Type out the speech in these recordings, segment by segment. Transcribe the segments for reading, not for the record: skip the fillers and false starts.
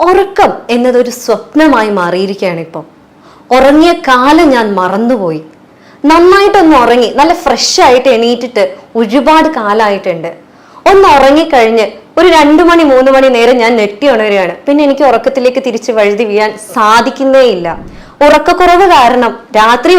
ഉറക്കം എന്നതൊരു സ്വപ്നമായി മാറിയിരിക്കുകയാണ് ഇപ്പോൾ. ഉറങ്ങിയ കാലം ഞാൻ മറന്നുപോയി. നന്നായിട്ടൊന്ന് ഉറങ്ങി നല്ല ഫ്രഷ് ആയിട്ട് എണീറ്റിട്ട് ഒരുപാട് കാലമായിട്ടുണ്ട്. ഒന്ന് ഉറങ്ങിക്കഴിഞ്ഞ് ഒരു 2 മണി 3 മണി നേരം ഞാൻ നെട്ടി ഉണരുകയാണ്. പിന്നെ എനിക്ക് ഉറക്കത്തിലേക്ക് തിരിച്ച് വഴുതി വീഴാൻ സാധിക്കുന്നേ ഇല്ല. ഉറക്കക്കുറവ് കാരണം രാത്രി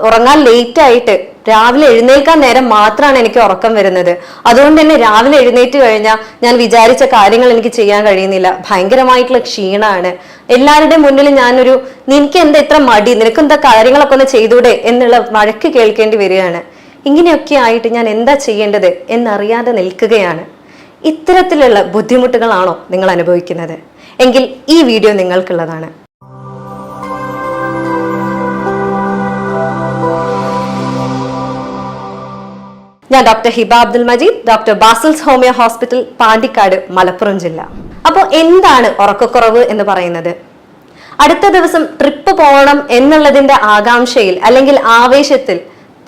ഉറങ്ങാൻ ലേറ്റ് ആയിട്ട് രാവിലെ എഴുന്നേൽക്കാൻ നേരം മാത്രമാണ് എനിക്ക് ഉറക്കം വരുന്നത്. അതുകൊണ്ട് തന്നെ രാവിലെ എഴുന്നേറ്റ് കഴിഞ്ഞാൽ ഞാൻ വിചാരിച്ച കാര്യങ്ങൾ എനിക്ക് ചെയ്യാൻ കഴിയുന്നില്ല. ഭയങ്കരമായിട്ടുള്ള ക്ഷീണമാണ്. എല്ലാവരുടെയും മുന്നിൽ ഞാനൊരു നിനക്ക് എന്താ ഇത്ര മടി, നിനക്ക് എന്താ കാര്യങ്ങളൊക്കെ ഒന്ന് ചെയ്തൂടെ എന്നുള്ള വഴക്ക് കേൾക്കേണ്ടി വരികയാണ്. ഇങ്ങനെയൊക്കെ ആയിട്ട് ഞാൻ എന്താ ചെയ്യേണ്ടത് എന്നറിയാതെ നിൽക്കുകയാണ്. ഇത്തരത്തിലുള്ള ബുദ്ധിമുട്ടുകളാണോ നിങ്ങൾ അനുഭവിക്കുന്നത്? എങ്കിൽ ഈ വീഡിയോ നിങ്ങൾക്കുള്ളതാണ്. ഞാൻ doctor Hiba Abdul Majeed, doctor Basil's homeo hospital, Pandikkad, Malappuram ജില്ല. അപ്പോൾ എന്താണ് ഉറക്കക്കുറവ് എന്ന് പറയുന്നത്? അടുത്ത ദിവസം ട്രിപ്പ് പോകണം എന്നുള്ളതിന്റെ ആകാംക്ഷയിൽ അല്ലെങ്കിൽ ആവേശത്തിൽ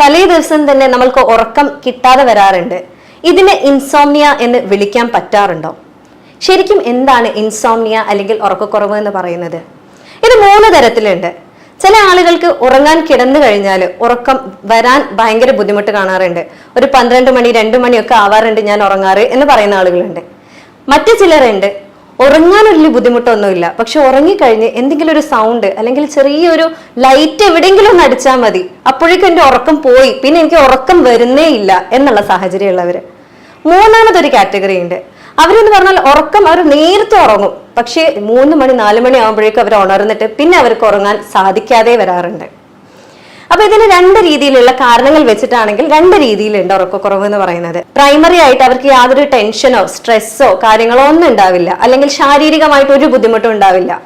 തലേ ദിവസം തന്നെ നമ്മൾക്ക് ഉറക്കം കിട്ടാതെ വരാറുണ്ട്. ഇതിനെ ഇൻസോംനിയ എന്ന് വിളിക്കാൻ പറ്റാറുണ്ടോ? ശരിക്കും എന്താണ് ഇൻസോംനിയ അല്ലെങ്കിൽ ഉറക്കക്കുറവ് എന്ന് പറയുന്നത്? ഇത് 3 തരത്തിലുണ്ട്. ചില ആളുകൾക്ക് ഉറങ്ങാൻ കിടന്നു കഴിഞ്ഞാൽ ഉറക്കം വരാൻ ഭയങ്കര ബുദ്ധിമുട്ട് കാണാറുണ്ട്. ഒരു 12 മണി 2 മണിയൊക്കെ ആവാറുണ്ട് ഞാൻ ഉറങ്ങാറ് എന്ന് പറയുന്ന ആളുകളുണ്ട്. മറ്റു ചിലരുണ്ട് ഉറങ്ങാൻ വലിയ ബുദ്ധിമുട്ടൊന്നുമില്ല, പക്ഷെ ഉറങ്ങിക്കഴിഞ്ഞ് എന്തെങ്കിലും ഒരു സൗണ്ട് അല്ലെങ്കിൽ ചെറിയൊരു ലൈറ്റ് എവിടെയെങ്കിലും ഒന്ന് അടിച്ചാൽ മതി, അപ്പോഴേക്കും എൻ്റെ ഉറക്കം പോയി, പിന്നെ എനിക്ക് ഉറക്കം വരുന്നേ ഇല്ല എന്നുള്ള സാഹചര്യം ഉള്ളവര്. 3ാമതൊരു കാറ്റഗറി ഉണ്ട്. അവരെന്ന് പറഞ്ഞാൽ ഉറക്കം അവർ നേരത്തെ ഉറങ്ങും, പക്ഷേ 3 മണി 4 മണി ആകുമ്പോഴേക്കും അവർ ഉണർന്നിട്ട് പിന്നെ അവർക്ക് ഉറങ്ങാൻ സാധിക്കാതെ വരാറുണ്ട്. അപ്പൊ ഇതിന് 2 രീതിയിലുള്ള കാരണങ്ങൾ വെച്ചിട്ടാണെങ്കിൽ 2 രീതിയിലുണ്ട് ഉറക്കക്കുറവ് എന്ന് പറയുന്നത്. പ്രൈമറി ആയിട്ട് അവർക്ക് യാതൊരു ടെൻഷനോ സ്ട്രെസ്സോ കാര്യങ്ങളോ ഒന്നും ഉണ്ടാവില്ല, അല്ലെങ്കിൽ ശാരീരികമായിട്ട് ഒരു ബുദ്ധിമുട്ടും ഉണ്ടാവില്ല.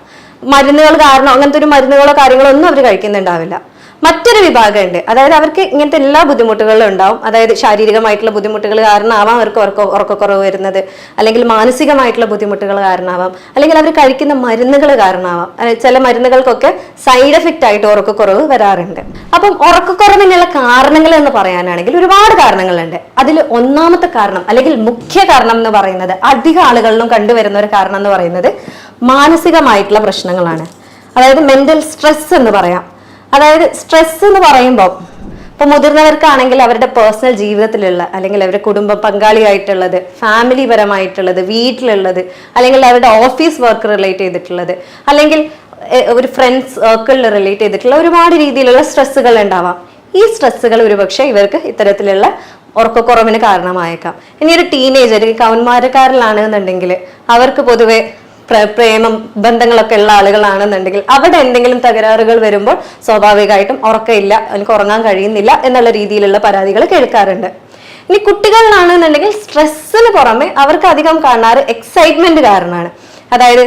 മരുന്നുകൾ കാരണം അങ്ങനത്തെ ഒരു മരുന്നുകളോ കാര്യങ്ങളോ ഒന്നും അവർ കഴിക്കുന്നുണ്ടാവില്ല. മറ്റൊരു വിഭാഗമുണ്ട്, അതായത് അവർക്ക് ഇങ്ങനത്തെ എല്ലാ ബുദ്ധിമുട്ടുകളും ഉണ്ടാവും. അതായത് ശാരീരികമായിട്ടുള്ള ബുദ്ധിമുട്ടുകൾ കാരണമാവാം അവർക്ക് ഉറക്കക്കുറവ് വരുന്നത്, അല്ലെങ്കിൽ മാനസികമായിട്ടുള്ള ബുദ്ധിമുട്ടുകൾ കാരണമാവാം, അല്ലെങ്കിൽ അവർ കഴിക്കുന്ന മരുന്നുകൾ കാരണമാവാം. ചില മരുന്നുകൾക്കൊക്കെ സൈഡ് എഫക്റ്റ് ആയിട്ട് ഉറക്കക്കുറവ് വരാറുണ്ട്. അപ്പം ഉറക്കക്കുറവിനുള്ള കാരണങ്ങൾ എന്ന് പറയാനാണെങ്കിൽ ഒരുപാട് കാരണങ്ങളുണ്ട്. അതിൽ 1ാമത്തെ കാരണം അല്ലെങ്കിൽ മുഖ്യ കാരണം എന്ന് പറയുന്നത്, അധിക ആളുകളിലും കണ്ടുവരുന്ന ഒരു കാരണം എന്ന് പറയുന്നത് മാനസികമായിട്ടുള്ള പ്രശ്നങ്ങളാണ്. അതായത് മെന്റൽ സ്ട്രെസ് എന്ന് പറയാം. അതായത് സ്ട്രെസ് എന്ന് പറയുമ്പോൾ ഇപ്പൊ മുതിർന്നവർക്കാണെങ്കിൽ അവരുടെ പേഴ്സണൽ ജീവിതത്തിലുള്ള അല്ലെങ്കിൽ അവരുടെ കുടുംബ പങ്കാളിയായിട്ടുള്ളത്, ഫാമിലി പരമായിട്ടുള്ളത്, വീട്ടിലുള്ളത്, അല്ലെങ്കിൽ അവരുടെ ഓഫീസ് വർക്ക് റിലേറ്റ് ചെയ്തിട്ടുള്ളത്, അല്ലെങ്കിൽ ഒരു ഫ്രണ്ട്സ് സർക്കിളിൽ റിലേറ്റ് ചെയ്തിട്ടുള്ള ഒരുപാട് രീതിയിലുള്ള സ്ട്രെസ്സുകൾ ഉണ്ടാവാം. ഈ സ്ട്രെസ്സുകൾ ഒരുപക്ഷെ ഇവർക്ക് ഇത്തരത്തിലുള്ള ഉറക്കക്കുറവിന് കാരണമായേക്കാം. ഇനി ഒരു ടീനേജർ കൗമാരക്കാരിലാണെന്നുണ്ടെങ്കിൽ അവർക്ക് പൊതുവെ പ്രേമം ബന്ധങ്ങളൊക്കെ ഉള്ള ആളുകളാണെന്നുണ്ടെങ്കിൽ അവിടെ എന്തെങ്കിലും തകരാറുകൾ വരുമ്പോൾ സ്വാഭാവികമായിട്ടും ഉറക്കമില്ല, എനിക്ക് ഉറങ്ങാൻ കഴിയുന്നില്ല എന്നുള്ള രീതിയിലുള്ള പരാതികൾ കേൾക്കാറുണ്ട്. ഇനി കുട്ടികളിലാണെന്നുണ്ടെങ്കിൽ സ്ട്രെസ്സിന് പുറമെ അവർക്ക് അധികം കാണാറ് എക്സൈറ്റ്മെന്റ് കാരണമാണ്. അതായത്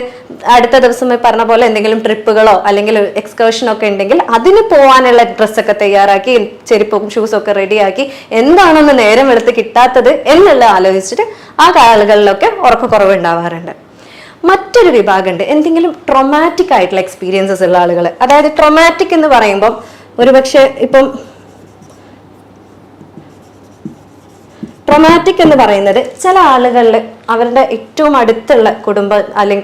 അടുത്ത ദിവസം പറഞ്ഞ പോലെ എന്തെങ്കിലും ട്രിപ്പുകളോ അല്ലെങ്കിൽ എക്സ്കർഷനോ ഒക്കെ ഉണ്ടെങ്കിൽ അതിന് പോകാനുള്ള ഡ്രസ്സൊക്കെ തയ്യാറാക്കി ചെരുപ്പും ഷൂസും ഒക്കെ റെഡിയാക്കി എന്താണെന്ന് നേരം എടുത്ത് കിട്ടാത്തത് എന്നുള്ള ആലോചിച്ചിട്ട് ആ ആളുകളിലൊക്കെ ഉറക്കക്കുറവ് ഉണ്ടാവാറുണ്ട്. മറ്റൊരു വിഭാഗമുണ്ട്, എന്തെങ്കിലും ട്രോമാറ്റിക് ആയിട്ടുള്ള എക്സ്പീരിയൻസസ് ഉള്ള ആളുകൾ. അതായത് ട്രോമാറ്റിക് എന്ന് പറയുമ്പോൾ ഒരുപക്ഷെ ഇപ്പം ട്രോമാറ്റിക് എന്ന് പറയുന്നത് ചില ആളുകളിൽ അവരുടെ ഏറ്റവും അടുത്തുള്ള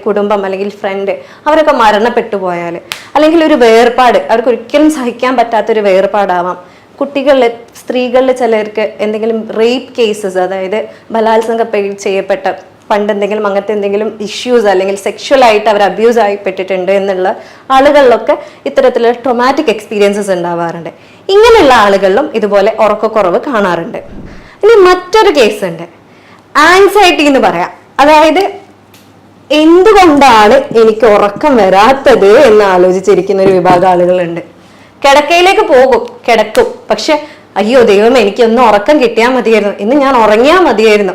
കുടുംബം അല്ലെങ്കിൽ ഫ്രണ്ട് അവരൊക്കെ മരണപ്പെട്ടു പോയാൽ, അല്ലെങ്കിൽ ഒരു വേർപാട് അവർക്ക് ഒരിക്കലും സഹിക്കാൻ പറ്റാത്തൊരു വേർപാടാവാം. കുട്ടികളിൽ സ്ത്രീകളിൽ ചിലർക്ക് എന്തെങ്കിലും റേപ്പ് കേസസ്, അതായത് ബലാത്സംഗം ചെയ്യപ്പെട്ട പണ്ടെന്തെങ്കിലും അങ്ങനത്തെ എന്തെങ്കിലും ഇഷ്യൂസ് അല്ലെങ്കിൽ സെക്ഷൽ ആയിട്ട് അവർ അബ്യൂസ് ആയിപ്പെട്ടിട്ടുണ്ട് എന്നുള്ള ആളുകളിലൊക്കെ ഇത്തരത്തിലുള്ള ട്രോമാറ്റിക് എക്സ്പീരിയൻസസ് ഉണ്ടാവാറുണ്ട്. ഇങ്ങനെയുള്ള ആളുകളിലും ഇതുപോലെ ഉറക്കക്കുറവ് കാണാറുണ്ട്. ഇനി മറ്റൊരു കേസ് ഉണ്ട്, ആൻസൈറ്റി എന്ന് പറയാം. അതായത് എന്തുകൊണ്ടാണ് എനിക്ക് ഉറക്കം വരാത്തത് എന്ന് ആലോചിച്ചിരിക്കുന്ന ഒരു വിഭാഗം ആളുകളുണ്ട്. കിടക്കയിലേക്ക് പോകും, കിടക്കും, പക്ഷെ അയ്യോ ദൈവമേ എനിക്കൊന്ന് ഉറക്കം കിട്ടിയാൽ മതിയായിരുന്നു, ഇന്ന് ഞാൻ ഉറങ്ങിയാൽ മതിയായിരുന്നു.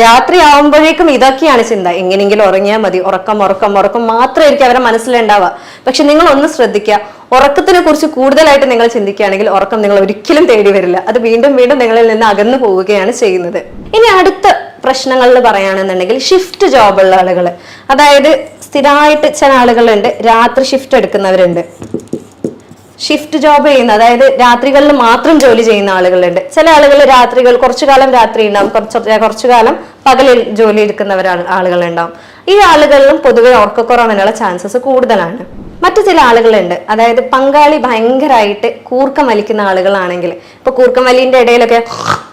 രാത്രി ആവുമ്പോഴേക്കും ഇതൊക്കെയാണ് ചിന്ത, എങ്ങനെയെങ്കിലും ഉറങ്ങിയാൽ മതി, ഉറക്കം ഉറക്കം ഉറക്കം മാത്രമായിരിക്കും അവരുടെ മനസ്സിലുണ്ടാവുക. പക്ഷെ നിങ്ങൾ ഒന്ന് ശ്രദ്ധിക്കുക, ഉറക്കത്തിനെ കുറിച്ച് കൂടുതലായിട്ട് നിങ്ങൾ ചിന്തിക്കുകയാണെങ്കിൽ ഉറക്കം നിങ്ങൾ ഒരിക്കലും തേടി വരില്ല. അത് വീണ്ടും വീണ്ടും നിങ്ങളിൽ നിന്ന് അകന്നു പോവുകയാണ് ചെയ്യുന്നത്. ഇനി അടുത്ത പ്രശ്നങ്ങളിൽ പറയുകയാണെന്നുണ്ടെങ്കിൽ ഷിഫ്റ്റ് ജോബുള്ള ആളുകൾ, അതായത് സ്ഥിരമായിട്ട് ചില ആളുകളുണ്ട് രാത്രി ഷിഫ്റ്റ് എടുക്കുന്നവരുണ്ട്. ഷിഫ്റ്റ് ജോബ് ചെയ്യുന്ന, അതായത് രാത്രികളിൽ മാത്രം ജോലി ചെയ്യുന്ന ആളുകളുണ്ട്. ചില ആളുകൾ രാത്രികൾ കുറച്ചു കാലം രാത്രി ഉണ്ടാവും, കുറച്ചു കാലം പകലിൽ ജോലി എടുക്കുന്നവരാണ് ആളുകളുണ്ടാവും. ഈ ആളുകളിലും പൊതുവെ ഉറക്കക്കുറവിനുള്ള ചാൻസസ് കൂടുതലാണ്. മറ്റു ചില ആളുകളുണ്ട്, അതായത് പങ്കാളി ഭയങ്കരമായിട്ട് കൂർക്കം വലിക്കുന്ന ആളുകളാണെങ്കിൽ, ഇപ്പൊ കൂർക്കം വലിന്റെ ഇടയിലൊക്കെ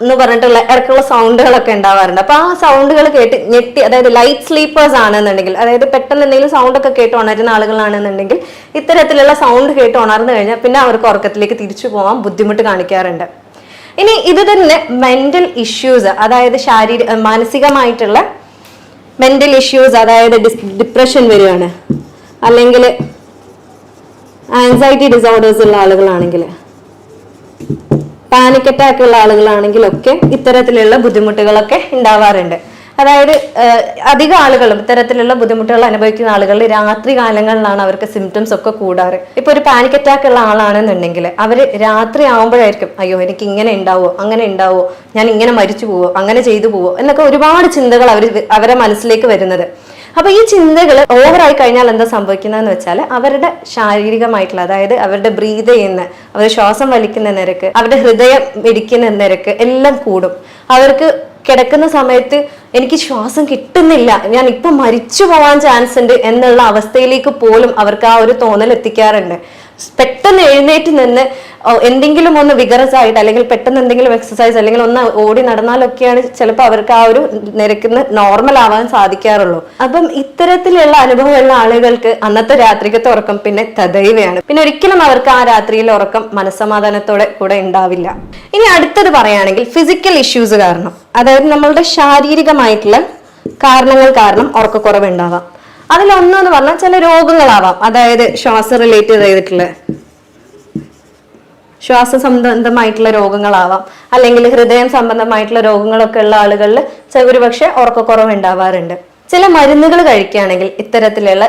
എന്ന് പറഞ്ഞിട്ടുള്ള ഇടയ്ക്കുള്ള സൗണ്ടുകളൊക്കെ ഉണ്ടാവാറുണ്ട്. അപ്പൊ ആ സൗണ്ടുകൾ കേട്ട് ഞെട്ടി, അതായത് ലൈറ്റ് സ്ലീപ്പേഴ്സ് ആണെന്നുണ്ടെങ്കിൽ, അതായത് പെട്ടെന്ന് എന്തെങ്കിലും സൗണ്ട് ഒക്കെ കേട്ട് ഉണരുന്ന ആളുകളാണെന്നുണ്ടെങ്കിൽ ഇത്തരത്തിലുള്ള സൗണ്ട് കേട്ട് ഉണർന്നു കഴിഞ്ഞാൽ പിന്നെ അവർക്ക് ഉറക്കത്തിലേക്ക് തിരിച്ചു പോകാൻ ബുദ്ധിമുട്ട് കാണിക്കാറുണ്ട്. ഇനി ഇത് തന്നെ മെന്റൽ ഇഷ്യൂസ്, അതായത് മാനസികമായിട്ടുള്ള മെന്റൽ ഇഷ്യൂസ്, അതായത് ഡിപ്രഷൻ വരികയാണ്, അല്ലെങ്കിൽ ആൻസൈറ്റി ഡിസോർഡേഴ്സ് ഉള്ള ആളുകളാണെങ്കിൽ, പാനിക് അറ്റാക്ക് ഉള്ള ആളുകളാണെങ്കിലൊക്കെ ഇത്തരത്തിലുള്ള ബുദ്ധിമുട്ടുകളൊക്കെ ഉണ്ടാവാറുണ്ട്. അതായത് അധികം ആളുകളും ഇത്തരത്തിലുള്ള ബുദ്ധിമുട്ടുകൾ അനുഭവിക്കുന്ന ആളുകൾ രാത്രി കാലങ്ങളിലാണ് അവർക്ക് സിംറ്റംസ് ഒക്കെ കൂടാറ്. ഇപ്പൊ ഒരു പാനിക് അറ്റാക്ക് ഉള്ള ആളാണെന്നുണ്ടെങ്കിൽ അവര് രാത്രി ആവുമ്പോഴായിരിക്കും അയ്യോ എനിക്ക് ഇങ്ങനെ ഉണ്ടാവോ, അങ്ങനെ ഉണ്ടാവോ, ഞാൻ ഇങ്ങനെ മരിച്ചു പോവോ, അങ്ങനെ ചെയ്തു പോവോ എന്നൊക്കെ ഒരുപാട് ചിന്തകൾ അവരെ മനസ്സിലേക്ക് വരുന്നത്. അപ്പൊ ഈ ചിന്തകൾ ഓവറായി കഴിഞ്ഞാൽ എന്താ സംഭവിക്കുന്നതെന്ന് വെച്ചാൽ അവരുടെ ശാരീരികമായിട്ടുള്ള, അതായത് അവരുടെ ബ്രീത് ചെയ്യുന്ന, അവരുടെ ശ്വാസം വലിക്കുന്ന നിരക്ക്, അവരുടെ ഹൃദയം ഇടിക്കുന്ന നിരക്ക് എല്ലാം കൂടും. അവർക്ക് കിടക്കുന്ന സമയത്ത് എനിക്ക് ശ്വാസം കിട്ടുന്നില്ല, ഞാൻ ഇപ്പൊ മരിച്ചു പോവാൻ ചാൻസ് ഉണ്ട് എന്നുള്ള അവസ്ഥയിലേക്ക് പോലും അവർക്ക് ആ ഒരു തോന്നൽ എത്തിക്കാറുണ്ട്. പെട്ടെന്ന് എഴുന്നേറ്റ് നിന്ന് എന്തെങ്കിലും ഒന്ന് വിഗറസ് ആയിട്ട്, അല്ലെങ്കിൽ പെട്ടെന്ന് എന്തെങ്കിലും എക്സസൈസ് അല്ലെങ്കിൽ ഒന്ന് ഓടി നടന്നാലൊക്കെയാണ് ചിലപ്പോൾ അവർക്ക് ആ ഒരു നിരക്കിന്ന് നോർമൽ ആവാൻ സാധിക്കാറുള്ളൂ. അപ്പം ഇത്തരത്തിലുള്ള അനുഭവമുള്ള ആളുകൾക്ക് അന്നത്തെ രാത്രിക്കത്തെ ഉറക്കം പിന്നെ തദൈവയാണ്. പിന്നെ ഒരിക്കലും അവർക്ക് ആ രാത്രിയിലെ ഉറക്കം മനസ്സമാധാനത്തോടെ കൂടെ ഉണ്ടാവില്ല. ഇനി അടുത്തത് പറയുകയാണെങ്കിൽ ഫിസിക്കൽ ഇഷ്യൂസ് കാരണം, അതായത് നമ്മളുടെ ശാരീരികമായിട്ടുള്ള കാരണങ്ങൾ കാരണം ഉറക്കക്കുറവ് ഉണ്ടാവാം. അതിലൊന്നെന്ന് പറഞ്ഞാൽ ചില രോഗങ്ങളാവാം, അതായത് ശ്വാസം റിലേറ്റഡ് ചെയ്തിട്ടുള്ള ശ്വാസ സംബന്ധമായിട്ടുള്ള രോഗങ്ങളാവാം, അല്ലെങ്കിൽ ഹൃദയം സംബന്ധമായിട്ടുള്ള രോഗങ്ങളൊക്കെ ഉള്ള ആളുകളിൽ ഒരുപക്ഷെ ഉറക്കക്കുറവ് ഉണ്ടാവാറുണ്ട്. ചില മരുന്നുകൾ കഴിക്കുകയാണെങ്കിൽ ഇത്തരത്തിലുള്ള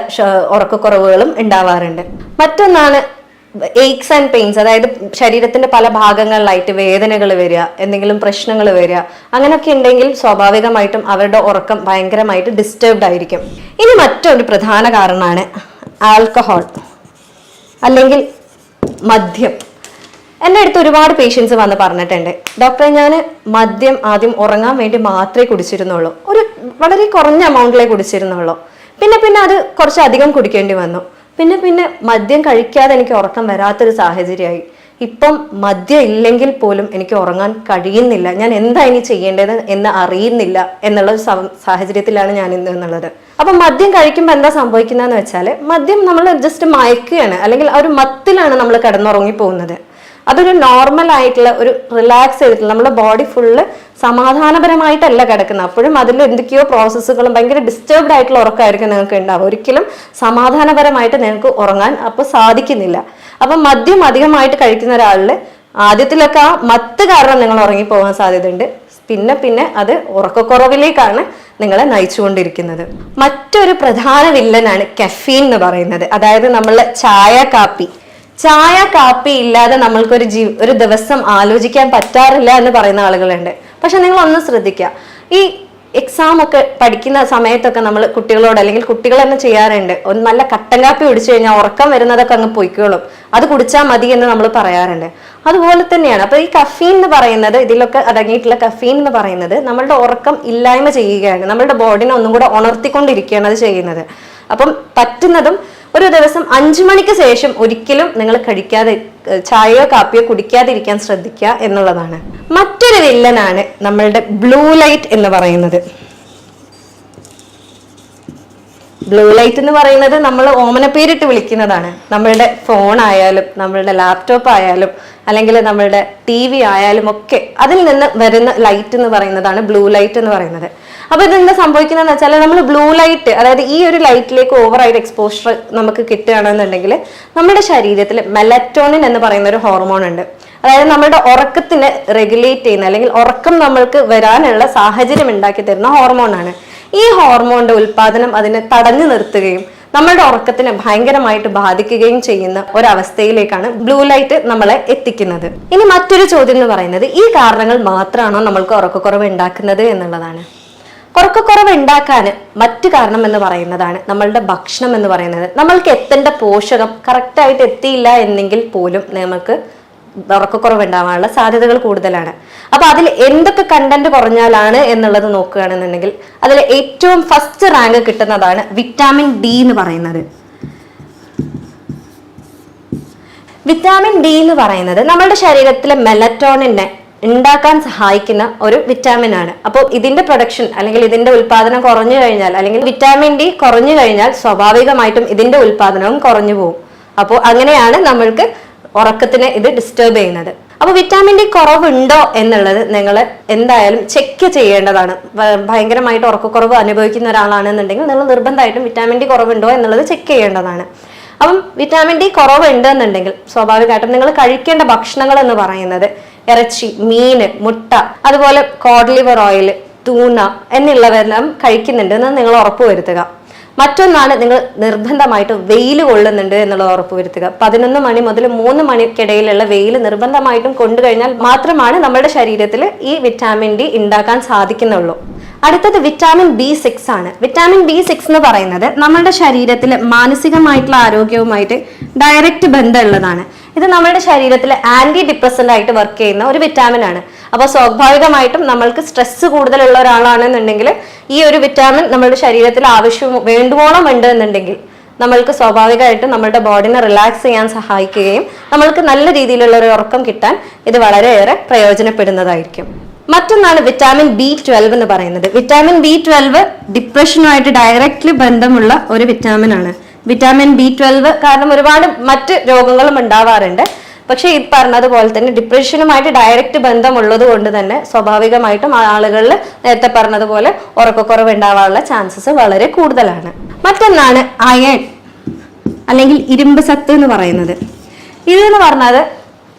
ഉറക്കക്കുറവുകളും ഉണ്ടാവാറുണ്ട്. മറ്റൊന്നാണ് എയ്ക്സ് ആൻഡ് പെയിൻസ്, അതായത് ശരീരത്തിന്റെ പല ഭാഗങ്ങളിലായിട്ട് വേദനകൾ വരിക, എന്തെങ്കിലും പ്രശ്നങ്ങൾ വരിക, അങ്ങനെയൊക്കെ ഉണ്ടെങ്കിൽ സ്വാഭാവികമായിട്ടും അവരുടെ ഉറക്കം ഭയങ്കരമായിട്ട് ഡിസ്റ്റർബ്ഡ് ആയിരിക്കും. ഇനി മറ്റൊരു പ്രധാന കാരണമാണ് ആൽക്കഹോൾ അല്ലെങ്കിൽ മദ്യം. എൻ്റെ അടുത്ത് ഒരുപാട് പേഷ്യൻസ് വന്ന് പറഞ്ഞിട്ടുണ്ട്, ഡോക്ടറെ ഞാൻ മദ്യം ആദ്യം ഉറങ്ങാൻ വേണ്ടി മാത്രമേ കുടിച്ചിരുന്നുള്ളൂ, ഒരു വളരെ കുറഞ്ഞ എമൗണ്ടിലേ കുടിച്ചിരുന്നുള്ളൂ, പിന്നെ അത് കുറച്ച് അധികം കുടിക്കേണ്ടി വന്നു, പിന്നെ മദ്യം കഴിക്കാതെ എനിക്ക് ഉറക്കം വരാത്തൊരു സാഹചര്യമായി. ഇപ്പം മദ്യം ഇല്ലെങ്കിൽ പോലും എനിക്ക് ഉറങ്ങാൻ കഴിയുന്നില്ല, ഞാൻ എന്താ ഇനി ചെയ്യേണ്ടത് എന്ന് അറിയുന്നില്ല എന്നുള്ള ഒരു സാഹചര്യത്തിലാണ് ഞാൻ ഇന്ന് എന്നുള്ളത്. അപ്പൊ മദ്യം കഴിക്കുമ്പോൾ എന്താ സംഭവിക്കുന്നതെന്ന് വെച്ചാൽ, മദ്യം നമ്മൾ ജസ്റ്റ് മയക്കുകയാണ്, അല്ലെങ്കിൽ ആ ഒരു മത്തിലാണ് നമ്മൾ കിടന്നുറങ്ങി പോകുന്നത്. അതൊരു നോർമൽ ആയിട്ടുള്ള ഒരു റിലാക്സ് ചെയ്തിട്ടുള്ള, നമ്മുടെ ബോഡി ഫുള്ള് സമാധാനപരമായിട്ടല്ല കിടക്കുന്നത്, അപ്പോഴും അതിൽ എന്തൊക്കെയോ പ്രോസസ്സുകളും ഭയങ്കര ഡിസ്റ്റർബ്ഡ് ആയിട്ടുള്ള ഉറക്കമായിരിക്കും നിങ്ങൾക്ക് ഉണ്ടാവുക. ഒരിക്കലും സമാധാനപരമായിട്ട് നിങ്ങൾക്ക് ഉറങ്ങാൻ അപ്പോൾ സാധിക്കുന്നില്ല. അപ്പം മദ്യം അധികമായിട്ട് കഴിക്കുന്ന ഒരാളിൽ ആദ്യത്തിലൊക്കെ ആ മത്ത് കാരണം നിങ്ങൾ ഉറങ്ങിപ്പോകാൻ സാധ്യതയുണ്ട്, പിന്നെ അത് ഉറക്കക്കുറവിലേക്കാണ് നിങ്ങളെ നയിച്ചുകൊണ്ടിരിക്കുന്നത്. മറ്റൊരു പ്രധാന വില്ലനാണ് കഫീൻ എന്ന് പറയുന്നത്. അതായത് നമ്മളെ ചായ കാപ്പി ഇല്ലാതെ നമ്മൾക്കൊരു ഒരു ദിവസം ആലോചിക്കാൻ പറ്റാറില്ല എന്ന് പറയുന്ന ആളുകളുണ്ട്. പക്ഷെ നിങ്ങൾ ഒന്ന് ശ്രദ്ധിക്കുക, ഈ എക്സാം ഒക്കെ പഠിക്കുന്ന സമയത്തൊക്കെ നമ്മൾ കുട്ടികളോട്, അല്ലെങ്കിൽ കുട്ടികൾ തന്നെ ചെയ്യാറുണ്ട്, ഒന്ന് നല്ല കട്ടൻ കാപ്പി കുടിച്ചു കഴിഞ്ഞാൽ ഉറക്കം വരുന്നതൊക്കെ അങ്ങ് പൊയ്ക്കോളും, അത് കുടിച്ചാൽ മതി എന്ന് നമ്മൾ പറയാറുണ്ട്. അതുപോലെ തന്നെയാണ്. അപ്പൊ ഈ കഫീൻ എന്ന് പറയുന്നത്, ഇതിലൊക്കെ അടങ്ങിയിട്ടുള്ള കഫീൻ എന്ന് പറയുന്നത് നമ്മളുടെ ഉറക്കം ഇല്ലായ്മ ചെയ്യുകയാണ്, നമ്മളുടെ ബോഡിനെ ഒന്നും കൂടെ ഉണർത്തിക്കൊണ്ടിരിക്കുകയാണ് അത് ചെയ്യുന്നത്. അപ്പം പറ്റുന്നതും ഒരു ദിവസം 5 മണിക്ക് ശേഷം ഒരിക്കലും നിങ്ങൾ ചായയോ കാപ്പിയോ കുടിക്കാതിരിക്കാൻ ശ്രദ്ധിക്കുക എന്നുള്ളതാണ്. മറ്റൊരു വില്ലനാണ് നമ്മളുടെ ബ്ലൂ ലൈറ്റ് എന്ന് പറയുന്നത്. ബ്ലൂ ലൈറ്റ് എന്ന് പറയുന്നത് നമ്മൾ ഓമന പേരിട്ട് വിളിക്കുന്നതാണ്. നമ്മളുടെ ഫോൺ ആയാലും, നമ്മളുടെ ലാപ്ടോപ്പ് ആയാലും, അല്ലെങ്കിൽ നമ്മളുടെ TV ആയാലും ഒക്കെ അതിൽ നിന്ന് വരുന്ന ലൈറ്റ് എന്ന് പറയുന്നതാണ് ബ്ലൂ ലൈറ്റ് എന്ന് പറയുന്നത്. അപ്പൊ ഇതെന്താ സംഭവിക്കുന്നതെന്ന് വെച്ചാൽ, നമ്മൾ ബ്ലൂ ലൈറ്റ്, അതായത് ഈ ഒരു ലൈറ്റിലേക്ക് ഓവറായിട്ട് എക്സ്പോഷർ നമുക്ക് കിട്ടുകയാണെന്നുണ്ടെങ്കിൽ നമ്മുടെ ശരീരത്തിൽ മെലറ്റോണിൻ എന്ന് പറയുന്ന ഒരു ഹോർമോൺ ഉണ്ട്. അതായത് നമ്മുടെ ഉറക്കത്തിനെ റെഗുലേറ്റ് ചെയ്യുന്ന, അല്ലെങ്കിൽ ഉറക്കം നമ്മൾക്ക് വരാനുള്ള സാഹചര്യം ഉണ്ടാക്കി തരുന്ന ഹോർമോണാണ്. ഈ ഹോർമോണിന്റെ ഉൽപാദനം അതിനെ തടഞ്ഞു നിർത്തുകയും നമ്മളുടെ ഉറക്കത്തിനെ ഭയങ്കരമായിട്ട് ബാധിക്കുകയും ചെയ്യുന്ന ഒരവസ്ഥയിലേക്കാണ് ബ്ലൂ ലൈറ്റ് നമ്മളെ എത്തിക്കുന്നത്. ഇനി മറ്റൊരു ചോദ്യം എന്ന് പറയുന്നത്, ഈ കാരണങ്ങൾ മാത്രമാണോ നമ്മൾക്ക് ഉറക്കക്കുറവ് ഉണ്ടാക്കുന്നത് എന്നുള്ളതാണ്. ഉറക്കക്കുറവ് ഉണ്ടാക്കാൻ മറ്റു കാരണം എന്ന് പറയുന്നതാണ് നമ്മളുടെ ഭക്ഷണം എന്ന് പറയുന്നത്. നമ്മൾക്ക് എത്തേണ്ട പോഷകം കറക്റ്റായിട്ട് എത്തിയില്ല എന്നെങ്കിൽ പോലും നമുക്ക് ഉറക്കക്കുറവ് ഉണ്ടാവാനുള്ള സാധ്യതകൾ കൂടുതലാണ്. അപ്പൊ അതിൽ എന്തൊക്കെ കണ്ടന്റ് കുറഞ്ഞാലാണ് എന്നുള്ളത് നോക്കുകയാണെന്നുണ്ടെങ്കിൽ അതിൽ ഏറ്റവും ഫസ്റ്റ് റാങ്ക് കിട്ടുന്നതാണ് വിറ്റാമിൻ ഡി എന്ന് പറയുന്നത്. വിറ്റാമിൻ ഡി എന്ന് പറയുന്നത് നമ്മുടെ ശരീരത്തിലെ മെലറ്റോണിനെ ഉണ്ടാക്കാൻ സഹായിക്കുന്ന ഒരു വിറ്റാമിൻ ആണ്. അപ്പോൾ ഇതിന്റെ പ്രൊഡക്ഷൻ അല്ലെങ്കിൽ ഇതിന്റെ ഉൽപാദനം കുറഞ്ഞു കഴിഞ്ഞാൽ, അല്ലെങ്കിൽ വിറ്റാമിൻ ഡി കുറഞ്ഞു കഴിഞ്ഞാൽ സ്വാഭാവികമായിട്ടും ഇതിന്റെ ഉൽപാദനവും കുറഞ്ഞു പോകും. അപ്പോൾ അങ്ങനെയാണ് നമ്മൾക്ക് ഉറക്കത്തിനെ ഇത് ഡിസ്റ്റർബ് ചെയ്യുന്നത്. അപ്പൊ വിറ്റാമിൻ ഡി കുറവുണ്ടോ എന്നുള്ളത് നിങ്ങൾ എന്തായാലും ചെക്ക് ചെയ്യേണ്ടതാണ്. ഭയങ്കരമായിട്ട് ഉറക്കക്കുറവ് അനുഭവിക്കുന്ന ഒരാളാണെന്നുണ്ടെങ്കിൽ നിങ്ങൾ നിർബന്ധമായിട്ടും വിറ്റാമിൻ ഡി കുറവുണ്ടോ എന്നുള്ളത് ചെക്ക് ചെയ്യേണ്ടതാണ്. അപ്പം വിറ്റാമിൻ ഡി കുറവുണ്ട് എന്നുണ്ടെങ്കിൽ സ്വാഭാവികമായിട്ടും നിങ്ങൾ കഴിക്കേണ്ട ഭക്ഷണങ്ങൾ എന്ന് പറയുന്നത് ഇറച്ചി, മീന്, മുട്ട, അതുപോലെ കോഡ് ലിവർ ഓയിൽ, തൂണ എന്നുള്ളവരെല്ലാം കഴിക്കുന്നുണ്ട് എന്ന് നിങ്ങൾ ഉറപ്പുവരുത്തുക. മറ്റൊന്നാണ്, നിങ്ങൾ നിർബന്ധമായിട്ട് വെയിൽ കൊള്ളുന്നുണ്ട് എന്നുള്ളത് ഉറപ്പുവരുത്തുക. 11 മണി മുതൽ 3 മണിക്കിടയിലുള്ള വെയിൽ നിർബന്ധമായിട്ടും കൊണ്ടുകഴിഞ്ഞാൽ മാത്രമാണ് നമ്മുടെ ശരീരത്തിൽ ഈ വിറ്റാമിൻ ഡി ഉണ്ടാക്കാൻ സാധിക്കുന്നുള്ളൂ. അടുത്തത് വിറ്റാമിൻ B6 ആണ്. വിറ്റാമിൻ B6 എന്ന് പറയുന്നത് നമ്മുടെ ശരീരത്തിൽ മാനസികമായിട്ടുള്ള ആരോഗ്യവുമായിട്ട് ഡയറക്റ്റ് ബന്ധമുള്ളതാണ്. ഇത് നമ്മുടെ ശരീരത്തിൽ ആന്റി ഡിപ്രസന്റ് ആയിട്ട് വർക്ക് ചെയ്യുന്ന ഒരു വിറ്റാമിൻ ആണ്. അപ്പോൾ സ്വാഭാവികമായിട്ടും നമ്മൾക്ക് സ്ട്രെസ് കൂടുതലുള്ള ഒരാളാണെന്നുണ്ടെങ്കിൽ ഈ ഒരു വിറ്റാമിൻ നമ്മുടെ ശരീരത്തിൽ വേണ്ടുവോളം ഉണ്ട് എന്നുണ്ടെങ്കിൽ നമ്മൾക്ക് സ്വാഭാവികമായിട്ടും നമ്മുടെ ബോഡിനെ റിലാക്സ് ചെയ്യാൻ സഹായിക്കുകയും നമ്മൾക്ക് നല്ല രീതിയിലുള്ള ഒരു ഉറക്കം കിട്ടാൻ ഇത് വളരെയേറെ പ്രയോജനപ്പെടുന്നതായിരിക്കും. മറ്റൊന്നാണ് വിറ്റാമിൻ B12 എന്ന് പറയുന്നത്. വിറ്റാമിൻ B12 ഡിപ്രഷനുമായിട്ട് ഡയറക്റ്റ്ലി ബന്ധമുള്ള ഒരു വിറ്റാമിൻ ആണ്. വിറ്റാമിൻ B12 കാരണം ഒരുപാട് മറ്റ് രോഗങ്ങളും ഉണ്ടാവാറുണ്ട്. പക്ഷെ ഈ പറഞ്ഞതുപോലെ തന്നെ ഡിപ്രഷനുമായിട്ട് ഡയറക്റ്റ് ബന്ധമുള്ളത് കൊണ്ട് തന്നെ സ്വാഭാവികമായിട്ടും ആളുകളിൽ നേരത്തെ പറഞ്ഞതുപോലെ ഉറക്കക്കുറവ് ഉണ്ടാവാനുള്ള ചാൻസസ് വളരെ കൂടുതലാണ്. മറ്റൊന്നാണ് അയൺ അല്ലെങ്കിൽ ഇരുമ്പ് സത്ത് എന്ന് പറയുന്നത്. ഇതെന്ന് പറഞ്ഞാൽ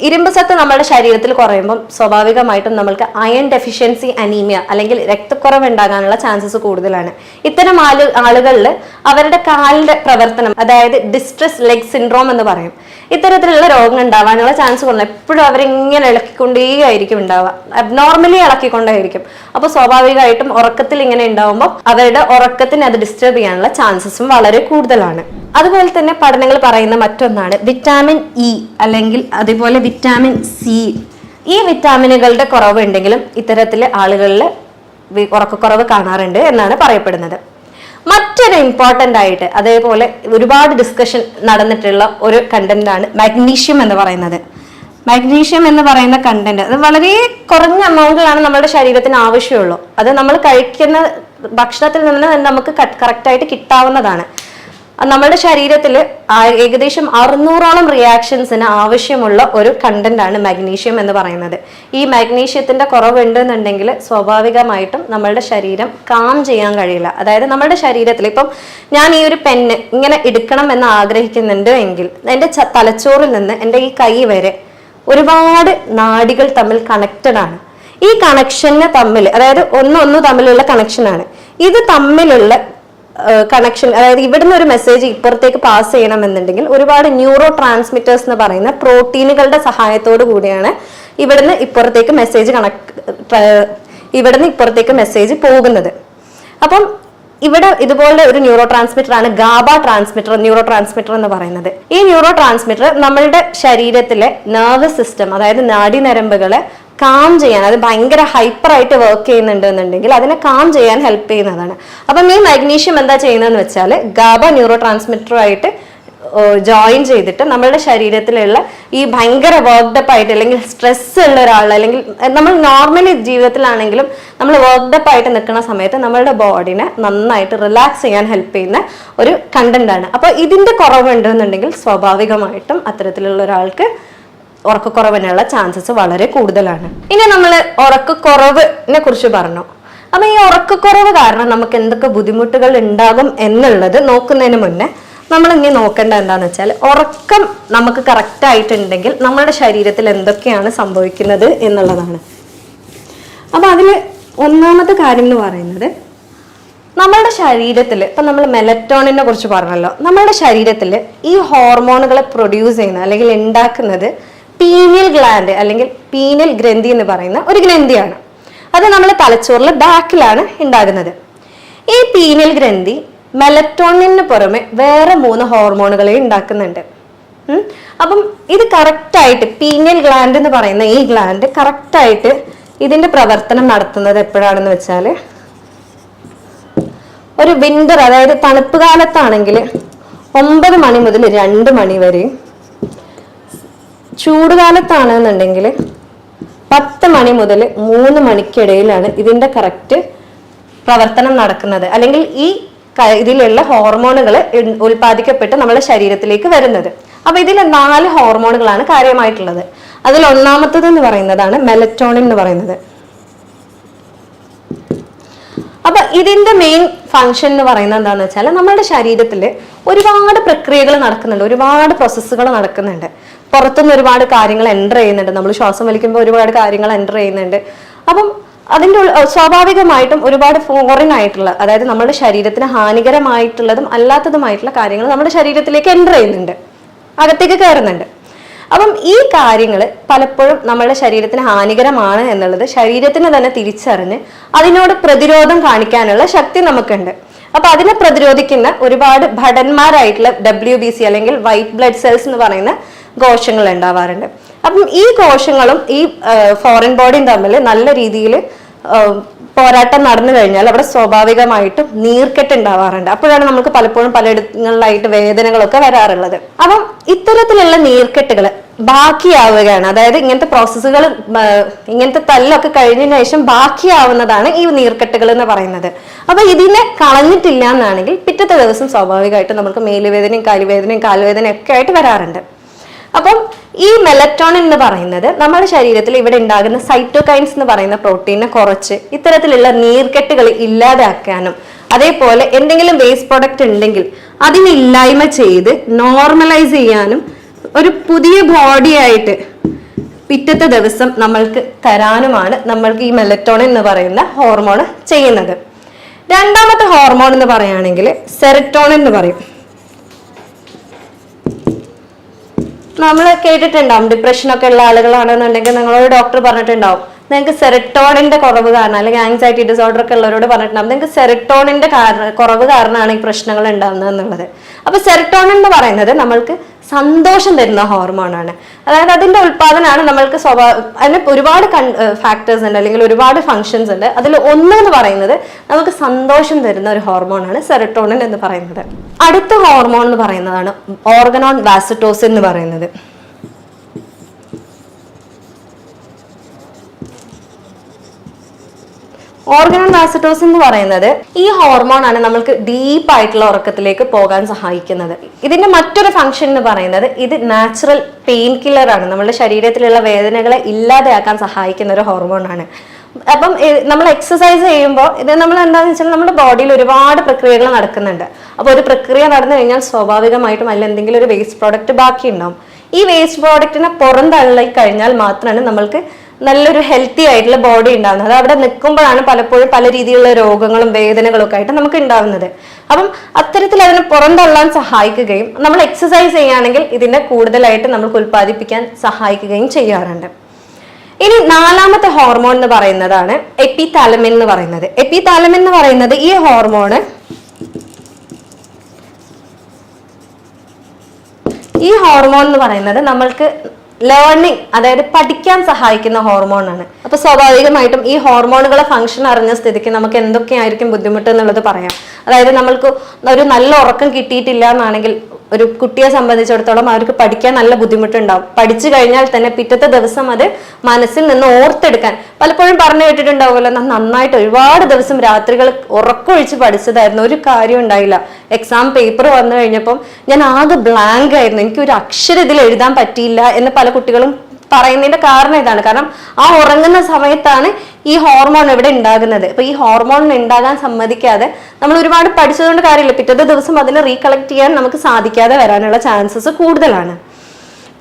ഇരുമ്പ് സത്ത് നമ്മുടെ ശരീരത്തിൽ കുറയുമ്പോൾ സ്വാഭാവികമായിട്ടും നമ്മൾക്ക് അയൺ ഡെഫിഷ്യൻസി അനീമിയ അല്ലെങ്കിൽ രക്തക്കുറവ് ഉണ്ടാകാനുള്ള ചാൻസസ് കൂടുതലാണ്. ഇത്തരം ആളുകളിൽ അവരുടെ കാലിന്റെ പ്രവർത്തനം, അതായത് ഡിസ്ട്രസ് ലെഗ് സിൻഡ്രോം എന്ന് പറയും, ഇത്തരത്തിലുള്ള രോഗങ്ങൾ ഉണ്ടാവാനുള്ള ചാൻസ് കുറഞ്ഞു. എപ്പോഴും അവരിങ്ങനെ ഇളക്കിക്കൊണ്ടേയിരിക്കും ഉണ്ടാവുക, അബ്നോർമലി ഇളക്കിക്കൊണ്ടേയിരിക്കും. അപ്പോൾ സ്വാഭാവികമായിട്ടും ഉറക്കത്തിൽ ഇങ്ങനെ ഉണ്ടാവുമ്പോൾ അവരുടെ ഉറക്കത്തിന് അത് ഡിസ്റ്റർബ് ചെയ്യാനുള്ള ചാൻസസും വളരെ കൂടുതലാണ്. അതുപോലെ തന്നെ പഠനങ്ങൾ പറയുന്ന മറ്റൊന്നാണ് വിറ്റാമിൻ ഇ അല്ലെങ്കിൽ അതുപോലെ വിറ്റാമിൻ സി. ഈ വിറ്റാമിനുകളുടെ കുറവ് ഉണ്ടെങ്കിലും ഇത്തരത്തിലെ ആളുകളിൽ ഉറക്കക്കുറവ് കാണാറുണ്ട് എന്നാണ് പറയപ്പെടുന്നത്. മറ്റൊരു ഇമ്പോർട്ടൻ്റ് ആയിട്ട് അതേപോലെ ഒരുപാട് ഡിസ്കഷൻ നടന്നിട്ടുള്ള ഒരു കണ്ടന്റ് ആണ് മാഗ്നീഷ്യം എന്ന് പറയുന്നത്. മാഗ്നീഷ്യം എന്ന് പറയുന്ന കണ്ടന്റ് അത് വളരെ കുറഞ്ഞ എമൗണ്ടിലാണ് നമ്മുടെ ശരീരത്തിന് ആവശ്യമുള്ളൂ. അത് നമ്മൾ കഴിക്കുന്ന ഭക്ഷണത്തിൽ നിന്ന് നമുക്ക് കറക്റ്റായിട്ട് കിട്ടാവുന്നതാണ്. നമ്മുടെ ശരീരത്തിൽ ഏകദേശം 600ഓളം റിയാക്ഷൻസിന് ആവശ്യമുള്ള ഒരു കണ്ടന്റ് ആണ് മാഗ്നീഷ്യം എന്ന് പറയുന്നത്. ഈ മാഗ്നീഷ്യത്തിന്റെ കുറവുണ്ടെന്നുണ്ടെങ്കിൽ സ്വാഭാവികമായിട്ടും നമ്മളുടെ ശരീരം കാം ചെയ്യാൻ കഴിയില്ല. അതായത് നമ്മുടെ ശരീരത്തിൽ ഇപ്പം ഞാൻ ഈ ഒരു പെന്ന് ഇങ്ങനെ എടുക്കണം എന്ന് ആഗ്രഹിക്കുന്നുണ്ട് എങ്കിൽ എൻ്റെ തലച്ചോറിൽ നിന്ന് എൻ്റെ ഈ കൈ വരെ ഒരുപാട് നാഡികൾ തമ്മിൽ കണക്റ്റഡ് ആണ്. ഈ കണക്ഷന് തമ്മിൽ, അതായത് ഒന്ന് തമ്മിലുള്ള കണക്ഷനാണ്. ഇത് തമ്മിലുള്ള കണക്ഷൻ, അതായത് ഇവിടുന്ന് ഒരു മെസ്സേജ് ഇപ്പുറത്തേക്ക് പാസ് ചെയ്യണമെന്നുണ്ടെങ്കിൽ ഒരുപാട് ന്യൂറോ ട്രാൻസ്മിറ്റേഴ്സ് എന്ന് പറയുന്ന പ്രോട്ടീനുകളുടെ സഹായത്തോടു കൂടിയാണ് ഇവിടുന്ന് ഇപ്പുറത്തേക്ക് മെസ്സേജ് പോകുന്നത്. അപ്പം ഇവിടെ ഇതുപോലെ ഒരു ന്യൂറോ ട്രാൻസ്മിറ്റർ ആണ് ഗാബ ന്യൂറോ ട്രാൻസ്മിറ്റർ എന്ന് പറയുന്നത്. ഈ ന്യൂറോ ട്രാൻസ്മിറ്റർ നമ്മളുടെ ശരീരത്തിലെ നെർവസ് സിസ്റ്റം, അതായത് നാഡീനരമ്പുകളെ കാം ചെയ്യാൻ, അത് ഭയങ്കര ഹൈപ്പർ ആയിട്ട് വർക്ക് ചെയ്യുന്നുണ്ട് എന്നുണ്ടെങ്കിൽ അതിനെ കാം ചെയ്യാൻ ഹെൽപ്പ് ചെയ്യുന്നതാണ്. അപ്പം ഈ മാഗ്നീഷ്യം എന്താ ചെയ്യുന്നതെന്ന് വെച്ചാൽ ഗാബ ന്യൂറോ ട്രാൻസ്മിറ്ററുമായിട്ട് ജോയിൻ ചെയ്തിട്ട് നമ്മളുടെ ശരീരത്തിലുള്ള ഈ ഭയങ്കര വർക്ക്ഡപ്പ് ആയിട്ട് അല്ലെങ്കിൽ സ്ട്രെസ് ഉള്ള ഒരാൾ, അല്ലെങ്കിൽ നമ്മൾ നോർമലി ജീവിതത്തിലാണെങ്കിലും നമ്മൾ വർക്ക്ഡപ്പ് ആയിട്ട് നിൽക്കുന്ന സമയത്ത് നമ്മളുടെ ബോഡിനെ നന്നായിട്ട് റിലാക്സ് ചെയ്യാൻ ഹെൽപ്പ് ചെയ്യുന്ന ഒരു കണ്ടന്റ് ആണ്. അപ്പോൾ ഇതിന്റെ കുറവുണ്ടെന്നുണ്ടെങ്കിൽ സ്വാഭാവികമായിട്ടും അത്തരത്തിലുള്ള ഒരാൾക്ക് ഉറക്കക്കുറവിനുള്ള ചാൻസസ് വളരെ കൂടുതലാണ്. ഇനി നമ്മൾ ഉറക്കക്കുറവിനെ കുറിച്ച് പറഞ്ഞു. അപ്പൊ ഈ ഉറക്കക്കുറവ് കാരണം നമുക്ക് എന്തൊക്കെ ബുദ്ധിമുട്ടുകൾ ഉണ്ടാകും എന്നുള്ളത് നോക്കുന്നതിന് മുന്നേ നമ്മൾ ഇനി നോക്കേണ്ട എന്താന്ന് വെച്ചാൽ ഉറക്കം നമുക്ക് കറക്റ്റ് ആയിട്ടുണ്ടെങ്കിൽ നമ്മുടെ ശരീരത്തിൽ എന്തൊക്കെയാണ് സംഭവിക്കുന്നത് എന്നുള്ളതാണ്. അപ്പൊ അതിൽ ഒന്നാമത്തെ കാര്യം എന്ന് പറയുന്നത് നമ്മളുടെ ശരീരത്തിൽ, ഇപ്പൊ നമ്മൾ മെലറ്റോണിനെ കുറിച്ച് പറഞ്ഞല്ലോ, നമ്മളുടെ ശരീരത്തിൽ ഈ ഹോർമോണുകളെ പ്രൊഡ്യൂസ് ചെയ്യുന്ന അല്ലെങ്കിൽ ഉണ്ടാക്കുന്നത് പീനിയൽ ഗ്ലാൻഡ് അല്ലെങ്കിൽ പീനിയൽ ഗ്രന്ഥി എന്ന് പറയുന്ന ഒരു ഗ്രന്ഥിയാണ്. അത് നമ്മൾ തലച്ചോറിൽ ബാക്കിലാണ് ഉണ്ടാകുന്നത്. ഈ പീനിയൽ ഗ്രന്ഥി മെലറ്റോണിന് പുറമെ വേറെ 3 ഹോർമോണുകളെ ഉണ്ടാക്കുന്നുണ്ട്. അപ്പം ഇത് കറക്റ്റായിട്ട് പീനിയൽ ഗ്ലാൻഡ് എന്ന് പറയുന്ന ഈ ഗ്ലാൻഡ് കറക്റ്റായിട്ട് ഇതിന്റെ പ്രവർത്തനം നടത്തുന്നത് എപ്പോഴാണെന്ന് വെച്ചാൽ ഒരു വിന്റർ, അതായത് തണുപ്പ് കാലത്താണെങ്കിൽ 9 മണി മുതൽ 2 മണി വരെയും, ചൂടുകാലത്താണെന്നുണ്ടെങ്കിൽ 10 മണി മുതൽ 3 മണിക്കിടയിലാണ് ഇതിന്റെ കറക്റ്റ് പ്രവർത്തനം നടക്കുന്നത്, അല്ലെങ്കിൽ ഈ ഇതിലുള്ള ഹോർമോണുകൾ ഉൽപ്പാദിക്കപ്പെട്ട് നമ്മുടെ ശരീരത്തിലേക്ക് വരുന്നത്. അപ്പൊ ഇതിൽ 4 ഹോർമോണുകളാണ് കാര്യമായിട്ടുള്ളത്. അതിൽ ഒന്നാമത്തത് എന്ന് പറയുന്നതാണ് മെലറ്റോണിൻ എന്ന് പറയുന്നത്. അപ്പൊ ഇതിന്റെ മെയിൻ ഫങ്ഷൻ എന്ന് പറയുന്നത് എന്താണെന്ന് വെച്ചാൽ നമ്മുടെ ശരീരത്തിൽ ഒരുപാട് പ്രക്രിയകൾ നടക്കുന്നുണ്ട്, ഒരുപാട് പ്രോസസ്സുകൾ നടക്കുന്നുണ്ട്. പുറത്തുനിന്ന് ഒരുപാട് കാര്യങ്ങൾ എൻ്റർ ചെയ്യുന്നുണ്ട്, നമ്മൾ ശ്വാസം വലിക്കുമ്പോൾ ഒരുപാട് കാര്യങ്ങൾ എൻ്റർ ചെയ്യുന്നുണ്ട്. അപ്പം അതിൻ്റെ സ്വാഭാവികമായിട്ടും ഒരുപാട് ഫോറിൻ ആയിട്ടുള്ള, അതായത് നമ്മുടെ ശരീരത്തിന് ഹാനികരമായിട്ടുള്ളതും അല്ലാത്തതുമായിട്ടുള്ള കാര്യങ്ങൾ നമ്മുടെ ശരീരത്തിലേക്ക് എൻ്റർ ചെയ്യുന്നുണ്ട്, അകത്തേക്ക് കയറുന്നുണ്ട്. അപ്പം ഈ കാര്യങ്ങൾ പലപ്പോഴും നമ്മുടെ ശരീരത്തിന് ഹാനികരമാണ് എന്നുള്ളത് ശരീരത്തിന് തന്നെ തിരിച്ചറിഞ്ഞ് അതിനോട് പ്രതിരോധം കാണിക്കാനുള്ള ശക്തി നമുക്കുണ്ട്. അപ്പൊ അതിനെ പ്രതിരോധിക്കുന്ന ഒരുപാട് ഭടന്മാരായിട്ടുള്ള WBC അല്ലെങ്കിൽ വൈറ്റ് ബ്ലഡ് സെൽസ് എന്ന് പറയുന്ന കോശങ്ങൾ ഉണ്ടാവാറുണ്ട്. അപ്പം ഈ കോശങ്ങളും ഈ ഫോറിൻ ബോഡിയും തമ്മിൽ നല്ല രീതിയിൽ പോരാട്ടം നടന്നു കഴിഞ്ഞാൽ അവിടെ സ്വാഭാവികമായിട്ടും നീർക്കെട്ട് ഉണ്ടാവാറുണ്ട്. അപ്പോഴാണ് നമുക്ക് പലപ്പോഴും പലയിടങ്ങളിലായിട്ട് വേദനകളൊക്കെ വരാറുള്ളത്. അപ്പം ഇത്തരത്തിലുള്ള നീർക്കെട്ടുകൾ ബാക്കിയാവുകയാണ്, അതായത് ഇങ്ങനത്തെ പ്രോസസ്സുകൾ, ഇങ്ങനത്തെ തല്ലൊക്കെ കഴിഞ്ഞതിന് ശേഷം ബാക്കിയാവുന്നതാണ് ഈ നീർക്കെട്ടുകൾ എന്ന് പറയുന്നത്. അപ്പൊ ഇതിനെ കളഞ്ഞിട്ടില്ല എന്നാണെങ്കിൽ പിറ്റത്തെ ദിവസം സ്വാഭാവികമായിട്ട് നമുക്ക് മേലുവേദനയും കാലുവേദനയും കാലുവേദനയും ഒക്കെ ആയിട്ട് വരാറുണ്ട്. അപ്പം ഈ മെലറ്റോണിൻ എന്ന് പറയുന്നത് നമ്മുടെ ശരീരത്തിൽ ഇവിടെ ഉണ്ടാകുന്ന സൈറ്റോകൈൻസ് എന്ന് പറയുന്ന പ്രോട്ടീനെ കുറച്ച് ഇത്തരത്തിലുള്ള നീർക്കെട്ടുകൾ ഇല്ലാതാക്കാനും, അതേപോലെ എന്തെങ്കിലും വേസ്റ്റ് പ്രൊഡക്റ്റ് ഉണ്ടെങ്കിൽ അതിനെ ഇല്ലായ്മ ചെയ്ത് നോർമലൈസ് ചെയ്യാനും ഒരു പുതിയ ബോഡി ആയിട്ട് പിറ്റത്തെ ദിവസം നമ്മൾക്ക് തരാനുമാണ് നമ്മൾക്ക് ഈ മെലറ്റോണിൻ എന്ന് പറയുന്ന ഹോർമോൺ ചെയ്യുന്നത്. രണ്ടാമത്തെ ഹോർമോൺ എന്ന് പറയുകയാണെങ്കിൽ സെറട്ടോണിൻ എന്ന് പറയും. നമ്മൾ കേട്ടിട്ടുണ്ടാവും, ഡിപ്രഷനൊക്കെ ഉള്ള ആളുകളാണെന്നുണ്ടെങ്കിൽ നിങ്ങളോട് ഡോക്ടർ പറഞ്ഞിട്ടുണ്ടാവും നിങ്ങൾക്ക് സെറട്ടോണിന്റെ കുറവ് കാരണം, അല്ലെങ്കിൽ ആങ്സൈറ്റി ഡിസോർഡർ ഒക്കെ ഉള്ളവരോട് പറഞ്ഞിട്ടുണ്ടാവും നിങ്ങൾക്ക് സെറട്ടോണിന്റെ കുറവ് കാരണമാണ് ഈ പ്രശ്നങ്ങൾ ഉണ്ടാകുന്നത് എന്നുള്ളത്. അപ്പൊ സെറട്ടോണിൻ എന്ന് പറയുന്നത് നമ്മൾക്ക് സന്തോഷം തരുന്ന ഹോർമോണാണ്. അതായത് അതിന്റെ ഉൽപാദനമാണ് നമ്മൾക്ക് അതിന് ഒരുപാട് ഫാക്ടേഴ്സ് ഉണ്ട്, അല്ലെങ്കിൽ ഒരുപാട് ഫങ്ഷൻസ് ഉണ്ട്. അതിൽ ഒന്ന് എന്ന് പറയുന്നത് നമുക്ക് സന്തോഷം തരുന്ന ഒരു ഹോർമോണാണ് സെറട്ടോണിൻ എന്ന് പറയുന്നത്. അടുത്ത ഹോർമോൺ എന്ന് പറയുന്നതാണ് ഓർഗനോൺ വാസറ്റോസിൻ എന്ന് പറയുന്നത്. ഓർഗനോൺ വാസറ്റോസിൻ എന്ന് പറയുന്നത് ഈ ഹോർമോൺ ആണ് നമ്മൾക്ക് ഡീപ്പ് ആയിട്ടുള്ള ഉറക്കത്തിലേക്ക് പോകാൻ സഹായിക്കുന്നത്. ഇതിന്റെ മറ്റൊരു ഫംഗ്ഷൻ എന്ന് പറയുന്നത് ഇത് നാച്ചുറൽ പെയിൻ കില്ലർ ആണ്, നമ്മുടെ ശരീരത്തിലുള്ള വേദനകളെ ഇല്ലാതെയാക്കാൻ സഹായിക്കുന്ന ഒരു ഹോർമോൺ ആണ്. അപ്പം നമ്മൾ എക്സസൈസ് ചെയ്യുമ്പോൾ ഇത് നമ്മൾ എന്താണെന്ന് വെച്ചാൽ നമ്മുടെ ബോഡിയിൽ ഒരുപാട് പ്രക്രിയകൾ നടക്കുന്നുണ്ട്. അപ്പോൾ ഒരു പ്രക്രിയ നടന്നു കഴിഞ്ഞാൽ സ്വാഭാവികമായിട്ടും അതിൽ എന്തെങ്കിലും ഒരു വേസ്റ്റ് പ്രോഡക്റ്റ് ബാക്കി ഉണ്ടാവും. ഈ വേസ്റ്റ് പ്രോഡക്റ്റിനെ പുറന്തള്ളി കഴിഞ്ഞാൽ മാത്രമാണ് നമ്മൾക്ക് നല്ലൊരു ഹെൽത്തി ആയിട്ടുള്ള ബോഡി ഉണ്ടാകുന്നത്. അത് അവിടെ നിൽക്കുമ്പോഴാണ് പലപ്പോഴും പല രീതിയിലുള്ള രോഗങ്ങളും വേദനകളും ഒക്കെ ആയിട്ട് നമുക്ക് ഉണ്ടാകുന്നത്. അപ്പം അത്തരത്തിൽ അതിനെ പുറന്തള്ളാൻ സഹായിക്കുകയും നമ്മൾ എക്സസൈസ് ചെയ്യുകയാണെങ്കിൽ ഇതിനെ കൂടുതലായിട്ട് നമുക്ക് ഉൽപ്പാദിപ്പിക്കാൻ സഹായിക്കുകയും ചെയ്യാറുണ്ട്. ഇനി നാലാമത്തെ ഹോർമോൺ എന്ന് പറയുന്നതാണ് എപ്പിതാലമിൻ എന്ന് പറയുന്നത്. എപ്പിതാലമിൻ എന്ന് പറയുന്നത് ഈ ഹോർമോൺ എന്ന് പറയുന്നത് നമ്മൾക്ക് ലേണിംഗ്, അതായത് പഠിക്കാൻ സഹായിക്കുന്ന ഹോർമോണാണ്. അപ്പൊ സ്വാഭാവികമായിട്ടും ഈ ഹോർമോണുകളെ ഫംഗ്ഷൻ അറിഞ്ഞ സ്ഥിതിക്ക് നമുക്ക് എന്തൊക്കെയായിരിക്കും ബുദ്ധിമുട്ട് എന്നുള്ളത് പറയാം. അതായത് നമ്മൾക്ക് ഒരു നല്ല ഉറക്കം കിട്ടിയിട്ടില്ല എന്നാണെങ്കിൽ ഒരു കുട്ടിയെ സംബന്ധിച്ചിടത്തോളം അവർക്ക് പഠിക്കാൻ നല്ല ബുദ്ധിമുട്ടുണ്ടാവും. പഠിച്ചു കഴിഞ്ഞാൽ തന്നെ പിറ്റത്തെ ദിവസം അത് മനസ്സിൽ നിന്ന് ഓർത്തെടുക്കാൻ പലപ്പോഴും പറഞ്ഞു കേട്ടിട്ടുണ്ടാവുമല്ലോ, നന്നായിട്ട് ഒരുപാട് ദിവസം രാത്രികൾ ഉറക്കമൊഴിച്ച് പഠിച്ചതായിരുന്നു, ഒരു കാര്യം ഉണ്ടായില്ല. എക്സാം പേപ്പർ വന്നു കഴിഞ്ഞപ്പം ഞാൻ ആകെ ബ്ലാങ്ക് ആയിരുന്നു, എനിക്ക് ഒരു അക്ഷരം ഇതിൽ എഴുതാൻ പറ്റിയില്ല എന്ന് പല കുട്ടികളും പറയുന്നതിന്റെ കാരണം ഇതാണ്. കാരണം ആ ഉറങ്ങുന്ന സമയത്താണ് ഈ ഹോർമോൺ ഇവിടെ ഉണ്ടാകുന്നത്. അപ്പൊ ഈ ഹോർമോൺ ഉണ്ടാകാൻ സമ്മതിക്കാതെ നമ്മൾ ഒരുപാട് പഠിച്ചതുകൊണ്ട് കാര്യമില്ല, പിറ്റത്തെ ദിവസം അതിനെ റീകളക്ട് ചെയ്യാൻ നമുക്ക് സാധിക്കാതെ വരാനുള്ള ചാൻസസ് കൂടുതലാണ്.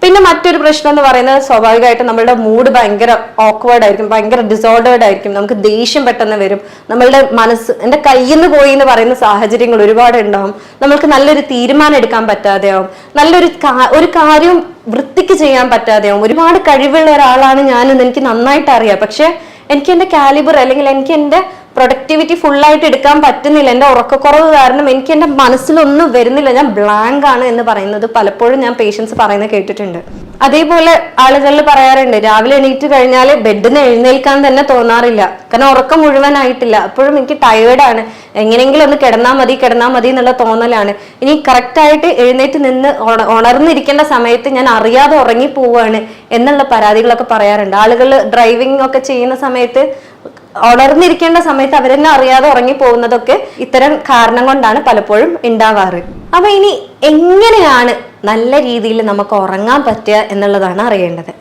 പിന്നെ മറ്റൊരു പ്രശ്നം എന്ന് പറയുന്നത് സ്വാഭാവികമായിട്ടും നമ്മളുടെ മൂഡ് ഭയങ്കര ഓക്വേർഡ് ആയിരിക്കും, ഭയങ്കര ഡിസോർഡേർഡ് ആയിരിക്കും. നമുക്ക് ദേഷ്യം പെട്ടെന്ന് വരും, നമ്മളുടെ മനസ്സ് എൻ്റെ കയ്യിൽ നിന്ന് പോയി എന്ന് പറയുന്ന സാഹചര്യങ്ങൾ ഒരുപാട് ഉണ്ടാവും. നമ്മൾക്ക് നല്ലൊരു തീരുമാനം എടുക്കാൻ പറ്റാതെയാവും, ഒരു കാര്യം വൃത്തിക്ക് ചെയ്യാൻ പറ്റാതെയാവും. ഒരുപാട് കഴിവുള്ള ഒരാളാണ് ഞാനെന്ന് എനിക്ക് നന്നായിട്ട് അറിയാം, പക്ഷെ എനിക്ക് എൻ്റെ കാലിബർ അല്ലെങ്കിൽ എനിക്ക് എൻ്റെ പ്രൊഡക്ടിവിറ്റി ഫുള്ളായിട്ട് എടുക്കാൻ പറ്റുന്നില്ല, എൻ്റെ ഉറക്കക്കുറവ് കാരണം എനിക്ക് എൻ്റെ മനസ്സിലൊന്നും വരുന്നില്ല, ഞാൻ ബ്ലാങ്ക് ആണ് എന്ന് പറയുന്നത് പലപ്പോഴും ഞാൻ പേഷ്യൻസ് പറയുന്നത് കേട്ടിട്ടുണ്ട്. അതേപോലെ ആളുകളിൽ പറയാറുണ്ട്, രാവിലെ എണീറ്റ് കഴിഞ്ഞാൽ ബെഡിൽ നിന്ന് എഴുന്നേൽക്കാൻ തന്നെ തോന്നാറില്ല, കാരണം ഉറക്കം മുഴുവനായിട്ടില്ല, അപ്പോഴും എനിക്ക് ടയേർഡാണ്, എങ്ങനെയെങ്കിലും ഒന്ന് കിടന്നാൽ മതി എന്നുള്ള തോന്നലാണ്. ഇനി കറക്റ്റായിട്ട് എഴുന്നേറ്റ് നിന്ന് ഉണർന്നിരിക്കേണ്ട സമയത്ത് ഞാൻ അറിയാതെ ഉറങ്ങി പോവുകയാണ് എന്നുള്ള പരാതികളൊക്കെ പറയാറുണ്ട്. ആളുകൾ ഡ്രൈവിംഗ് ഒക്കെ ചെയ്യുന്ന സമയത്ത് ഉണർന്നിരിക്കേണ്ട സമയത്ത് അവരെന്നെ അറിയാതെ ഉറങ്ങി പോകുന്നതൊക്കെ ഇത്തരം കാരണം കൊണ്ടാണ് പലപ്പോഴും ഉണ്ടാവാറ്. അപ്പൊ ഇനി എങ്ങനെയാണ് നല്ല രീതിയിൽ നമുക്ക് ഉറങ്ങാൻ പറ്റുക എന്നുള്ളതാണ് അറിയേണ്ടത്.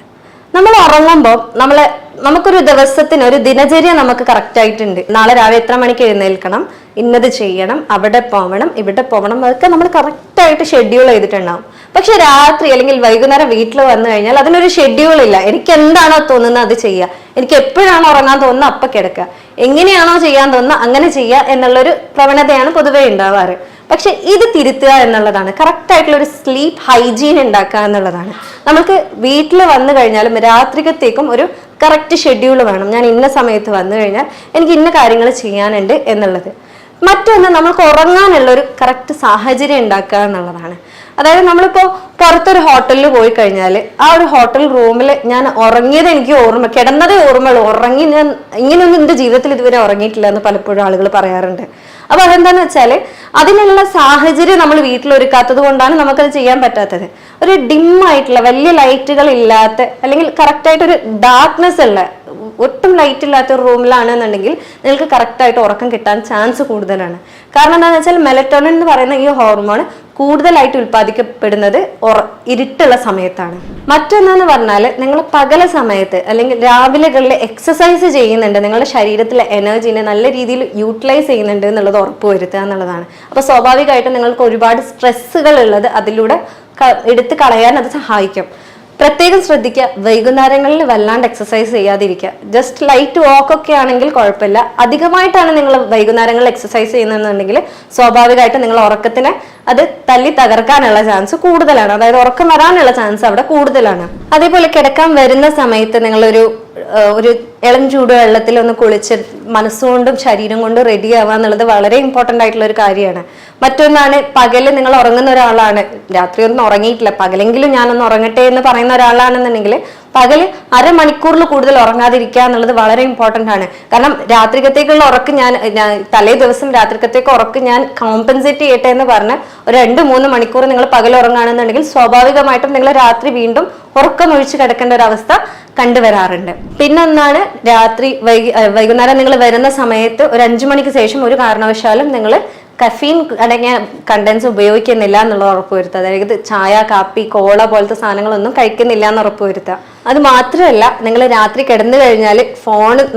നമ്മൾ ഉറങ്ങുമ്പോൾ നമുക്കൊരു ദിവസത്തിന് ഒരു ദിനചര്യ നമുക്ക് കറക്റ്റ് ആയിട്ടുണ്ട്. നാളെ രാവിലെ എത്ര മണിക്ക് എഴുന്നേൽക്കണം, ഇന്നത് ചെയ്യണം, അവിടെ പോകണം, ഇവിടെ പോകണം, അതൊക്കെ നമ്മൾ കറക്റ്റായിട്ട് ഷെഡ്യൂൾ ചെയ്തിട്ടുണ്ടാവും. പക്ഷെ രാത്രി അല്ലെങ്കിൽ വൈകുന്നേരം വീട്ടിൽ വന്നു കഴിഞ്ഞാൽ അതിനൊരു ഷെഡ്യൂൾ ഇല്ല. എനിക്ക് എന്താണോ തോന്നുന്നത് അത് ചെയ്യുക, എനിക്ക് എപ്പോഴാണോ ഉറങ്ങാൻ തോന്നുന്നത് അപ്പൊ കിടക്കുക, എങ്ങനെയാണോ ചെയ്യാൻ തോന്നുന്നത് അങ്ങനെ ചെയ്യുക എന്നുള്ളൊരു പ്രവണതയാണ് പൊതുവെ ഉണ്ടാവാറ്. പക്ഷെ ഇത് തിരുത്തുക എന്നുള്ളതാണ്, കറക്റ്റ് ആയിട്ടുള്ള ഒരു സ്ലീപ്പ് ഹൈജീൻ ഉണ്ടാക്കുക എന്നുള്ളതാണ്. നമുക്ക് വീട്ടിൽ വന്നു കഴിഞ്ഞാലും രാത്രികത്തേക്കും ഒരു കറക്റ്റ് ഷെഡ്യൂൾ വേണം. ഞാൻ ഇന്ന സമയത്ത് വന്നു കഴിഞ്ഞാൽ എനിക്ക് ഇന്ന കാര്യങ്ങൾ ചെയ്യാനുണ്ട് എന്നുള്ളത്. മറ്റൊന്ന്, നമ്മൾക്ക് ഉറങ്ങാനുള്ള ഒരു കറക്റ്റ് സാഹചര്യം ഉണ്ടാക്കുക എന്നുള്ളതാണ്. അതായത് നമ്മളിപ്പോ പുറത്തൊരു ഹോട്ടലിൽ പോയി കഴിഞ്ഞാൽ ആ ഒരു ഹോട്ടൽ റൂമിൽ ഞാൻ ഉറങ്ങിയത് എനിക്ക് കിടന്നതേ ഓർമ്മയുള്ളൂ, ഉറങ്ങി ഞാൻ ഇങ്ങനെയൊന്നും എൻ്റെ ജീവിതത്തിൽ ഇതുവരെ ഉറങ്ങിയിട്ടില്ല എന്ന് പലപ്പോഴും ആളുകൾ പറയാറുണ്ട്. അപ്പൊ അതെന്താന്ന് വെച്ചാല് അതിനുള്ള സാഹചര്യം നമ്മൾ വീട്ടിലൊരുക്കാത്തത് കൊണ്ടാണ് നമുക്കത് ചെയ്യാൻ പറ്റാത്തത്. ഒരു ഡിം ആയിട്ടുള്ള വലിയ ലൈറ്റുകൾ ഇല്ലാത്ത അല്ലെങ്കിൽ കറക്റ്റ് ആയിട്ടൊരു ഡാർക്ക്നെസ് ഉള്ള ഒട്ടും ലൈറ്റ് ഇല്ലാത്ത ഒരു റൂമിലാണെന്നുണ്ടെങ്കിൽ നിങ്ങൾക്ക് കറക്റ്റായിട്ട് ഉറക്കം കിട്ടാൻ ചാൻസ് കൂടുതലാണ്. കാരണം എന്താണെന്ന് വെച്ചാൽ മെലറ്റോണിൻ എന്ന് പറയുന്ന ഈ ഹോർമോൺ കൂടുതലായിട്ട് ഉൽപ്പാദിക്കപ്പെടുന്നത് ഇരുട്ടുള്ള സമയത്താണ്. മറ്റൊന്നെന്ന് പറഞ്ഞാൽ നിങ്ങൾ പകല സമയത്ത് അല്ലെങ്കിൽ രാവിലെകളിൽ എക്സസൈസ് ചെയ്യുന്നുണ്ട്, നിങ്ങളുടെ ശരീരത്തിലെ എനർജീനെ നല്ല രീതിയിൽ യൂട്ടിലൈസ് ചെയ്യുന്നുണ്ട് എന്നുള്ളത് ഉറപ്പുവരുത്തുക എന്നുള്ളതാണ്. അപ്പൊ സ്വാഭാവികമായിട്ടും നിങ്ങൾക്ക് ഒരുപാട് സ്ട്രെസ്സുകൾ ഉള്ളത് അതിലൂടെ എടുത്ത് കളയാൻ അത് സഹായിക്കും. പ്രത്യേകം ശ്രദ്ധിക്കുക, വൈകുന്നേരങ്ങളിൽ വല്ലാണ്ട് എക്സസൈസ് ചെയ്യാതിരിക്കുക. ജസ്റ്റ് ലൈറ്റ് വാക്ക് ഒക്കെ ആണെങ്കിൽ കുഴപ്പമില്ല. അധികമായിട്ടാണ് നിങ്ങൾ വൈകുന്നേരങ്ങളിൽ എക്സസൈസ് ചെയ്യുന്നതെന്നുണ്ടെങ്കിൽ സ്വാഭാവികമായിട്ടും നിങ്ങൾ ഉറക്കത്തിനെ അത് തല്ലി തകർക്കാനുള്ള ചാൻസ് കൂടുതലാണ്, അതായത് ഉറക്കം വരാനുള്ള ചാൻസ് അവിടെ കൂടുതലാണ്. അതേപോലെ കിടക്കാൻ വരുന്ന സമയത്ത് നിങ്ങളൊരു ഇളം ചൂടുവെള്ളത്തിൽ ഒന്ന് കുളിച്ച് മനസ്സുകൊണ്ടും ശരീരം കൊണ്ടും റെഡി ആവുക എന്നുള്ളത് വളരെ ഇമ്പോർട്ടൻ്റ് ആയിട്ടുള്ള ഒരു കാര്യമാണ്. മറ്റൊന്നാണ്, പകല് നിങ്ങൾ ഉറങ്ങുന്ന ഒരാളാണ്, രാത്രി ഒന്നും ഉറങ്ങിയിട്ടില്ല, പകലെങ്കിലും ഞാനൊന്ന് ഉറങ്ങട്ടെ എന്ന് പറയുന്ന ഒരാളാണെന്നുണ്ടെങ്കിൽ പകല് അരമണിക്കൂറിൽ കൂടുതൽ ഉറങ്ങാതിരിക്കുക എന്നുള്ളത് വളരെ ഇമ്പോർട്ടൻ്റ് ആണ്. കാരണം രാത്രികത്തേക്കുള്ള ഉറക്ക് ഞാൻ തലേ ദിവസം രാത്രികത്തേക്ക് ഉറക്ക് ഞാൻ കോമ്പൻസേറ്റ് ചെയ്യട്ടെ എന്ന് പറഞ്ഞ് ഒരു 2-3 മണിക്കൂർ നിങ്ങൾ പകൽ ഉറങ്ങുകയാണെന്നുണ്ടെങ്കിൽ സ്വാഭാവികമായിട്ടും നിങ്ങൾ രാത്രി വീണ്ടും ഉറക്കമൊഴിച്ച് കിടക്കേണ്ട ഒരു അവസ്ഥ കണ്ടുവരാറുണ്ട്. പിന്നൊന്നാണ്, രാത്രി വൈകുന്നേരം നിങ്ങൾ വരുന്ന സമയത്ത് ഒരു 5 മണിക്ക് ശേഷം ഒരു കാരണവശാലും നിങ്ങൾ കഫീൻ അടങ്ങിയ കണ്ടൻസ് ഉപയോഗിക്കുന്നില്ല എന്നുള്ളത് ഉറപ്പുവരുത്തുക. അതായത് ചായ, കാപ്പി, കോള പോലത്തെ സാധനങ്ങളൊന്നും കഴിക്കുന്നില്ല എന്ന് ഉറപ്പുവരുത്തുക. അത് മാത്രമല്ല, നിങ്ങൾ രാത്രി കിടന്നു കഴിഞ്ഞാൽ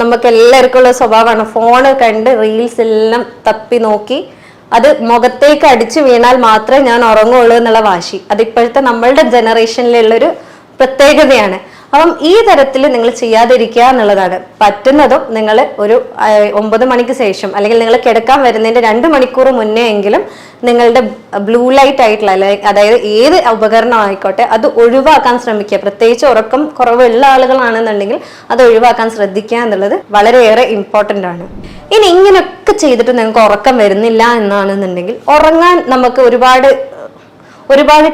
നമുക്ക് എല്ലാവർക്കും ഉള്ള സ്വഭാവമാണ്, ഫോണ് കണ്ട് റീൽസ് എല്ലാം തപ്പി നോക്കി അത് മുഖത്തേക്ക് അടിച്ചു വീണാൽ മാത്രമേ ഞാൻ ഉറങ്ങുള്ളൂ എന്നുള്ള വാശി, അതിപ്പോഴത്തെ നമ്മളുടെ ജനറേഷനിലുള്ളൊരു പ്രത്യേകതയാണ്. അപ്പം ഈ തരത്തിൽ നിങ്ങൾ ചെയ്യാതിരിക്കുക എന്നുള്ളതാണ്. പറ്റുന്നതും നിങ്ങൾ ഒരു 9 മണിക്ക് ശേഷം അല്ലെങ്കിൽ നിങ്ങൾ കിടക്കാൻ വരുന്നതിന്റെ 2 മണിക്കൂർ മുന്നേ എങ്കിലും നിങ്ങളുടെ ബ്ലൂ ലൈറ്റ് ആയിട്ടുള്ള അതായത് ഏത് ഉപകരണം ആയിക്കോട്ടെ അത് ഒഴിവാക്കാൻ ശ്രമിക്കുക. പ്രത്യേകിച്ച് ഉറക്കം കുറവുള്ള ആളുകളാണെന്നുണ്ടെങ്കിൽ അത് ഒഴിവാക്കാൻ ശ്രദ്ധിക്കുക എന്നുള്ളത് വളരെയേറെ ഇമ്പോർട്ടൻ്റ് ആണ്. ഇനി ഇങ്ങനെയൊക്കെ ചെയ്തിട്ട് നിങ്ങൾക്ക് ഉറക്കം വരുന്നില്ല എന്നാണെന്നുണ്ടെങ്കിൽ ഉറങ്ങാൻ നമുക്ക് ഒരുപാട്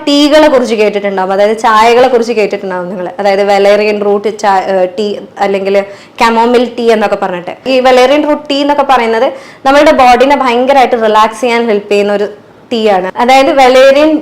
ടീകളെ കുറിച്ച് കേട്ടിട്ടുണ്ടാവും, അതായത് ചായകളെ കുറിച്ച് കേട്ടിട്ടുണ്ടാവും നിങ്ങൾ. അതായത് വെലേറിയൻ റൂട്ട് ടീ അല്ലെങ്കിൽ കമോമിൽ ടീ എന്നൊക്കെ പറഞ്ഞിട്ട്. ഈ വെലേറിയൻ റൂട്ട് ടീ എന്നൊക്കെ പറയുന്നത് നമ്മളുടെ ബോഡിനെ ഭയങ്കരമായിട്ട് റിലാക്സ് ചെയ്യാൻ ഹെൽപ്പ് ചെയ്യുന്ന ഒരു ടീ ആണ്. അതായത് വെലേറിയൻ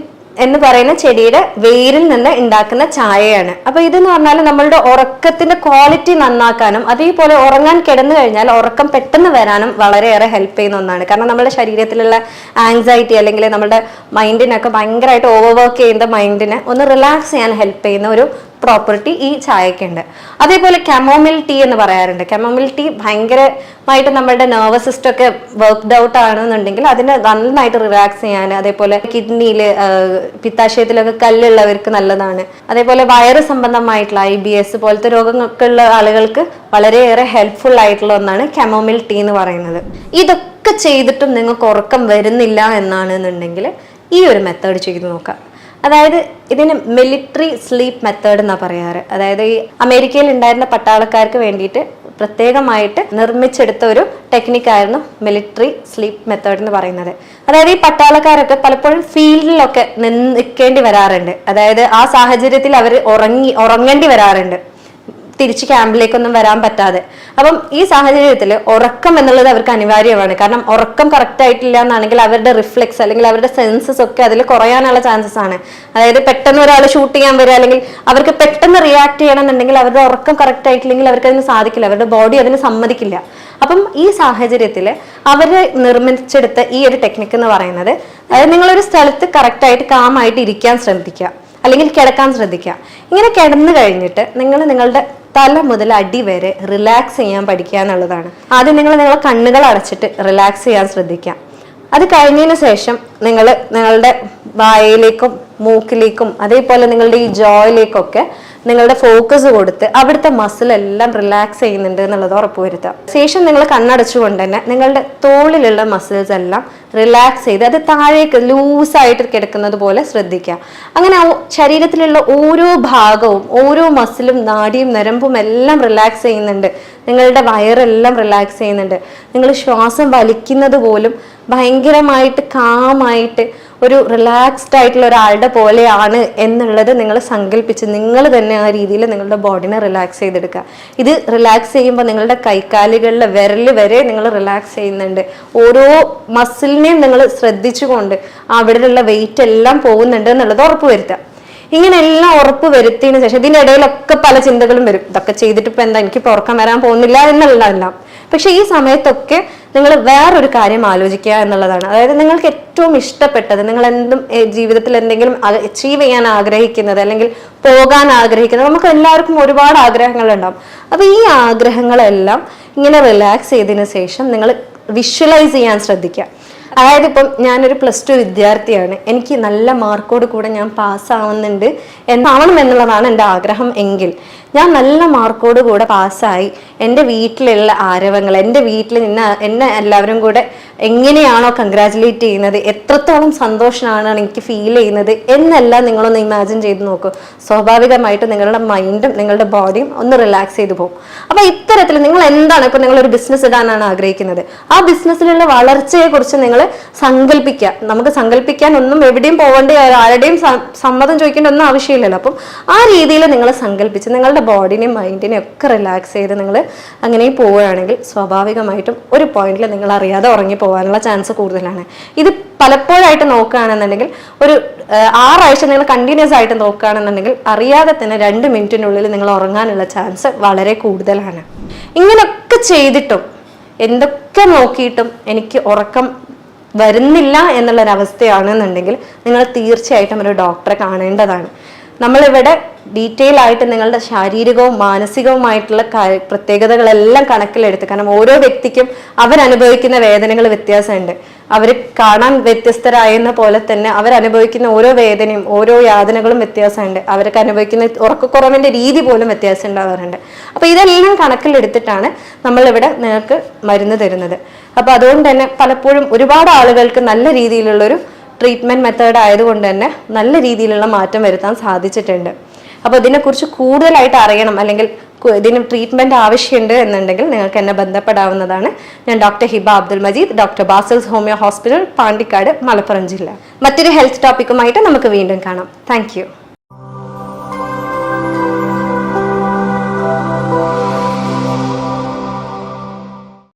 എന്ന് പറയുന്ന ചെടിയുടെ വേരിൽ നിന്ന് ഉണ്ടാക്കുന്ന ചായയാണ്. അപ്പൊ ഇതെന്ന് പറഞ്ഞാൽ നമ്മളുടെ ഉറക്കത്തിന്റെ ക്വാളിറ്റി നന്നാക്കാനും അതേപോലെ ഉറങ്ങാൻ കിടന്നു കഴിഞ്ഞാൽ ഉറക്കം പെട്ടെന്ന് വരാനും വളരെയേറെ ഹെൽപ്പ് ചെയ്യുന്ന ഒന്നാണ്. കാരണം നമ്മുടെ ശരീരത്തിലുള്ള ആങ്സൈറ്റി അല്ലെങ്കിൽ നമ്മുടെ മൈൻഡിനൊക്കെ ഭയങ്കരമായിട്ട് ഓവർവർക്ക് ചെയ്യുന്ന മൈൻഡിനെ ഒന്ന് റിലാക്സ് ചെയ്യാൻ ഹെൽപ്പ് ചെയ്യുന്ന ഒരു പ്രോപ്പർട്ടി ഈ ചായക്കുണ്ട്. അതേപോലെ കമോമിൽ ടീ എന്ന് പറയാറുണ്ട്. കമോമിൽ ടീ ഭയങ്കരമായിട്ട് നമ്മുടെ നെർവസ് സിസ്റ്റം ഒക്കെ വർക്ക്ഡ് ഔട്ട് ആണെന്നുണ്ടെങ്കിൽ അതിനെ നന്നായിട്ട് റിലാക്സ് ചെയ്യാൻ, അതേപോലെ കിഡ്നിയിൽ പിത്താശയത്തിലൊക്കെ കല്ലുള്ളവർക്ക് നല്ലതാണ്. അതേപോലെ വയറ് സംബന്ധമായിട്ടുള്ള IBS പോലത്തെ രോഗങ്ങളൊക്കെ ഉള്ള ആളുകൾക്ക് വളരെയേറെ ഹെൽപ്ഫുൾ ആയിട്ടുള്ള ഒന്നാണ് കമോമിൽ ടീ എന്ന് പറയുന്നത്. ഇതൊക്കെ ചെയ്തിട്ടും നിങ്ങൾക്ക് ഉറക്കം വരുന്നില്ല എന്നാണെന്നുണ്ടെങ്കിൽ ഈ ഒരു മെത്തേഡ് ചെയ്ത് നോക്കാം. അതായത് ഇതിന് മിലിറ്ററി സ്ലീപ്പ് മെത്തേഡ് എന്നാണ് പറയാറ്. അതായത് ഈ അമേരിക്കയിൽ ഉണ്ടായിരുന്ന പട്ടാളക്കാർക്ക് വേണ്ടിയിട്ട് പ്രത്യേകമായിട്ട് നിർമ്മിച്ചെടുത്ത ഒരു ടെക്നിക്കായിരുന്നു മിലിറ്ററി സ്ലീപ്പ് മെത്തേഡ് എന്ന് പറയുന്നത്. അതായത് ഈ പട്ടാളക്കാരൊക്കെ പലപ്പോഴും ഫീൽഡിലൊക്കെ നിൽക്കേണ്ടി വരാറുണ്ട്. അതായത് ആ സാഹചര്യത്തിൽ അവർ ഉറങ്ങേണ്ടി വരാറുണ്ട്, തിരിച്ച് ക്യാമ്പിലേക്കൊന്നും വരാൻ പറ്റാതെ. അപ്പം ഈ സാഹചര്യത്തിൽ ഉറക്കം എന്നുള്ളത് അവർക്ക് അനിവാര്യമാണ്. കാരണം ഉറക്കം കറക്റ്റ് ആയിട്ടില്ല എന്നാണെങ്കിൽ അവരുടെ റിഫ്ലെക്സ് അല്ലെങ്കിൽ അവരുടെ സെൻസസ് ഒക്കെ അതിൽ കുറയാനുള്ള ചാൻസസ് ആണ്. അതായത് പെട്ടെന്ന് ഒരാൾ ഷൂട്ട് ചെയ്യാൻ വരിക, അല്ലെങ്കിൽ അവർക്ക് പെട്ടെന്ന് റിയാക്ട് ചെയ്യണമെന്നുണ്ടെങ്കിൽ അവരുടെ ഉറക്കം കറക്റ്റ് ആയിട്ടില്ലെങ്കിൽ അവർക്ക് അതിന് സാധിക്കില്ല, അവരുടെ ബോഡി അതിന് സമ്മതിക്കില്ല. അപ്പം ഈ സാഹചര്യത്തിൽ അവർ നിർമ്മിച്ചെടുത്ത ഈ ഒരു ടെക്നിക്ക് എന്ന് പറയുന്നത്, അതായത് നിങ്ങളൊരു സ്ഥലത്ത് കറക്റ്റായിട്ട് കാമായിട്ട് ഇരിക്കാൻ ശ്രദ്ധിക്കുക, അല്ലെങ്കിൽ കിടക്കാൻ ശ്രദ്ധിക്കുക. ഇങ്ങനെ കിടന്നു കഴിഞ്ഞിട്ട് നിങ്ങളുടെ തല മുതൽ അടി വരെ റിലാക്സ് ചെയ്യാൻ പഠിക്കുക എന്നുള്ളതാണ്. ആദ്യം നിങ്ങളുടെ കണ്ണുകൾ അടച്ചിട്ട് റിലാക്സ് ചെയ്യാൻ ശ്രദ്ധിക്കാം. അത് കഴിഞ്ഞതിന് ശേഷം നിങ്ങളുടെ വായയിലേക്കും മൂക്കിലേക്കും അതേപോലെ നിങ്ങളുടെ ഈ ജോയിലേക്കൊക്കെ നിങ്ങളുടെ ഫോക്കസ് കൊടുത്ത് അവിടുത്തെ മസിൽ എല്ലാം റിലാക്സ് ചെയ്യുന്നുണ്ട് എന്നുള്ളത് ഉറപ്പുവരുത്തുക. ശേഷം നിങ്ങൾ കണ്ണടച്ചുകൊണ്ട് തന്നെ നിങ്ങളുടെ തോളിലുള്ള മസിൽസ് എല്ലാം റിലാക്സ് ചെയ്ത് അത് താഴേക്ക് ലൂസായിട്ട് കിടക്കുന്നത് പോലെ ശ്രദ്ധിക്കുക. അങ്ങനെ ശരീരത്തിലുള്ള ഓരോ ഭാഗവും ഓരോ മസിലും നാഡിയും നരമ്പും എല്ലാം റിലാക്സ് ചെയ്യുന്നുണ്ട്. നിങ്ങളുടെ വയറെല്ലാം റിലാക്സ് ചെയ്യുന്നുണ്ട്. നിങ്ങൾ ശ്വാസം വലിക്കുന്നത് പോലും ഭയങ്കരമായിട്ട് കാമായിട്ട് ഒരു റിലാക്സ്ഡ് ആയിട്ടുള്ള ഒരാളുടെ പോലെയാണ് എന്നുള്ളത് നിങ്ങൾ സങ്കല്പിച്ച് നിങ്ങൾ തന്നെ ആ രീതിയിൽ നിങ്ങളുടെ ബോഡിനെ റിലാക്സ് ചെയ്തെടുക്കുക. ഇത് റിലാക്സ് ചെയ്യുമ്പോൾ നിങ്ങളുടെ കൈക്കാലുകളിലെ വിരൽ വരെ നിങ്ങൾ റിലാക്സ് ചെയ്യുന്നുണ്ട്. ഓരോ മസിലിനെയും നിങ്ങൾ ശ്രദ്ധിച്ചുകൊണ്ട് അവിടെയുള്ള വെയിറ്റ് എല്ലാം പോകുന്നുണ്ട് എന്നുള്ളത് ഉറപ്പുവരുത്തുക. ഇങ്ങനെ എല്ലാം ഉറപ്പ് വരുത്തിയതിനു ശേഷം ഇതിൻ്റെ ഇടയിലൊക്കെ പല ചിന്തകളും വരും. ഇതൊക്കെ ചെയ്തിട്ട് ഇപ്പം എന്താ, എനിക്കിപ്പോൾ ഉറക്കം വരാൻ പോകുന്നില്ല എന്നുള്ളതെല്ലാം. പക്ഷെ ഈ സമയത്തൊക്കെ നിങ്ങൾ വേറൊരു കാര്യം ആലോചിക്കുക എന്നുള്ളതാണ്. അതായത് നിങ്ങൾക്ക് ഏറ്റവും ഇഷ്ടപ്പെട്ടത്, നിങ്ങൾ ജീവിതത്തിൽ എന്തെങ്കിലും അച്ചീവ് ചെയ്യാൻ ആഗ്രഹിക്കുന്നത് അല്ലെങ്കിൽ പോകാൻ ആഗ്രഹിക്കുന്നത്, നമുക്ക് എല്ലാവർക്കും ഒരുപാട് ആഗ്രഹങ്ങളുണ്ടാവും. അപ്പൊ ഈ ആഗ്രഹങ്ങളെല്ലാം ഇങ്ങനെ റിലാക്സ് ചെയ്തതിനു ശേഷം നിങ്ങൾ വിഷ്വലൈസ് ചെയ്യാൻ ശ്രദ്ധിക്കുക. അതായത് ഇപ്പം ഞാനൊരു +2 വിദ്യാർത്ഥിയാണ്, എനിക്ക് നല്ല മാർക്കോട് കൂടെ ഞാൻ പാസ്സാവുന്നുണ്ട് എന്നാവണം എന്നുള്ളതാണ് എൻ്റെ ആഗ്രഹം എങ്കിൽ ഞാൻ നല്ല മാർക്കോട് കൂടെ പാസ്സായി എൻ്റെ വീട്ടിലുള്ള ആരവങ്ങൾ, എൻ്റെ വീട്ടിൽ എന്നെ എല്ലാവരും കൂടെ എങ്ങനെയാണോ കൺഗ്രാജുലേറ്റ് ചെയ്യുന്നത്, എത്രത്തോളം സന്തോഷമാണ് എനിക്ക് ഫീൽ ചെയ്യുന്നത് എന്നെല്ലാം നിങ്ങളൊന്ന് ഇമാജിൻ ചെയ്ത് നോക്കൂ. സ്വാഭാവികമായിട്ട് നിങ്ങളുടെ മൈൻഡും നിങ്ങളുടെ ബോഡിയും ഒന്ന് റിലാക്സ് ചെയ്ത് പോകും. അപ്പൊ ഇത്തരത്തിൽ നിങ്ങൾ എന്താണ്, ഇപ്പൊ നിങ്ങളൊരു ബിസിനസ് ഇടാനാണ് ആഗ്രഹിക്കുന്നത്, ആ ബിസിനസ്സിലുള്ള വളർച്ചയെ കുറിച്ച് നിങ്ങൾ സങ്കല്പിക്കുക. നമുക്ക് സങ്കല്പിക്കാൻ ഒന്നും എവിടെയും പോകേണ്ട, ആരുടെയും സമ്മതം ചോദിക്കേണ്ട ഒന്നും ആവശ്യമില്ലല്ലോ. അപ്പം ആ രീതിയിൽ നിങ്ങൾ സങ്കല്പിച്ച് നിങ്ങളുടെ ബോഡിനെയും മൈൻഡിനെയും ഒക്കെ റിലാക്സ് ചെയ്ത് നിങ്ങൾ അങ്ങനെ പോവുകയാണെങ്കിൽ സ്വാഭാവികമായിട്ടും ഒരു പോയിന്റിൽ നിങ്ങൾ അറിയാതെ ഉറങ്ങി പോകാനുള്ള ചാൻസ് കൂടുതലാണ്. ഇത് പലപ്പോഴായിട്ട് നോക്കുകയാണെന്നുണ്ടെങ്കിൽ ഒരു 6 ആഴ്ച നിങ്ങൾ കണ്ടിന്യൂസ് ആയിട്ട് നോക്കുകയാണെന്നുണ്ടെങ്കിൽ അറിയാതെ തന്നെ 2 മിനിറ്റിനുള്ളിൽ നിങ്ങൾ ഉറങ്ങാനുള്ള ചാൻസ് വളരെ കൂടുതലാണ്. ഇങ്ങനെയൊക്കെ ചെയ്തിട്ടും എന്തൊക്കെ നോക്കിയിട്ടും എനിക്ക് ഉറക്കം വരുന്നില്ല എന്നുള്ളൊരവസ്ഥയാണെന്നുണ്ടെങ്കിൽ നിങ്ങൾ തീർച്ചയായിട്ടും ഒരു ഡോക്ടറെ കാണേണ്ടതാണ്. നമ്മളിവിടെ ഡീറ്റെയിൽ ആയിട്ട് നിങ്ങളുടെ ശാരീരികവും മാനസികവുമായിട്ടുള്ള പ്രത്യേകതകളെല്ലാം കണക്കിലെടുത്ത്, കാരണം ഓരോ വ്യക്തിക്കും അവരനുഭവിക്കുന്ന വേദനകൾ വ്യത്യാസമുണ്ട്. അവർ കാണാൻ വ്യത്യസ്തരായെന്ന പോലെ തന്നെ അവരനുഭവിക്കുന്ന ഓരോ വേദനയും ഓരോ യാതനകളും വ്യത്യാസമുണ്ട്. അവർക്ക് അനുഭവിക്കുന്ന ഉറക്കക്കുറവിൻ്റെ രീതി പോലും വ്യത്യാസം ഉണ്ടാവാറുണ്ട്. അപ്പോൾ ഇതെല്ലാം കണക്കിലെടുത്തിട്ടാണ് നമ്മളിവിടെ നിങ്ങൾക്ക് മരുന്ന് തരുന്നത്. അപ്പോൾ അതുകൊണ്ട് തന്നെ പലപ്പോഴും ഒരുപാട് ആളുകൾക്ക് നല്ല രീതിയിലുള്ളൊരു ട്രീറ്റ്മെൻറ്റ് മെത്തേഡ് ആയതുകൊണ്ട് തന്നെ നല്ല രീതിയിലുള്ള മാറ്റം വരുത്താൻ സാധിച്ചിട്ടുണ്ട്. അപ്പോൾ ഇതിനെക്കുറിച്ച് കൂടുതലായിട്ട് അറിയണം അല്ലെങ്കിൽ ഇതിന് ട്രീറ്റ്മെൻറ്റ് ആവശ്യമുണ്ട് എന്നുണ്ടെങ്കിൽ നിങ്ങൾക്ക് എന്നെ ബന്ധപ്പെടാവുന്നതാണ്. ഞാൻ doctor Hiba Abdul Majeed, doctor Basil's homeo hospital, Pandikkad, Malappuram ജില്ല. മറ്റൊരു ഹെൽത്ത് ടോപ്പിക്കുമായിട്ട് നമുക്ക് വീണ്ടും കാണാം. താങ്ക്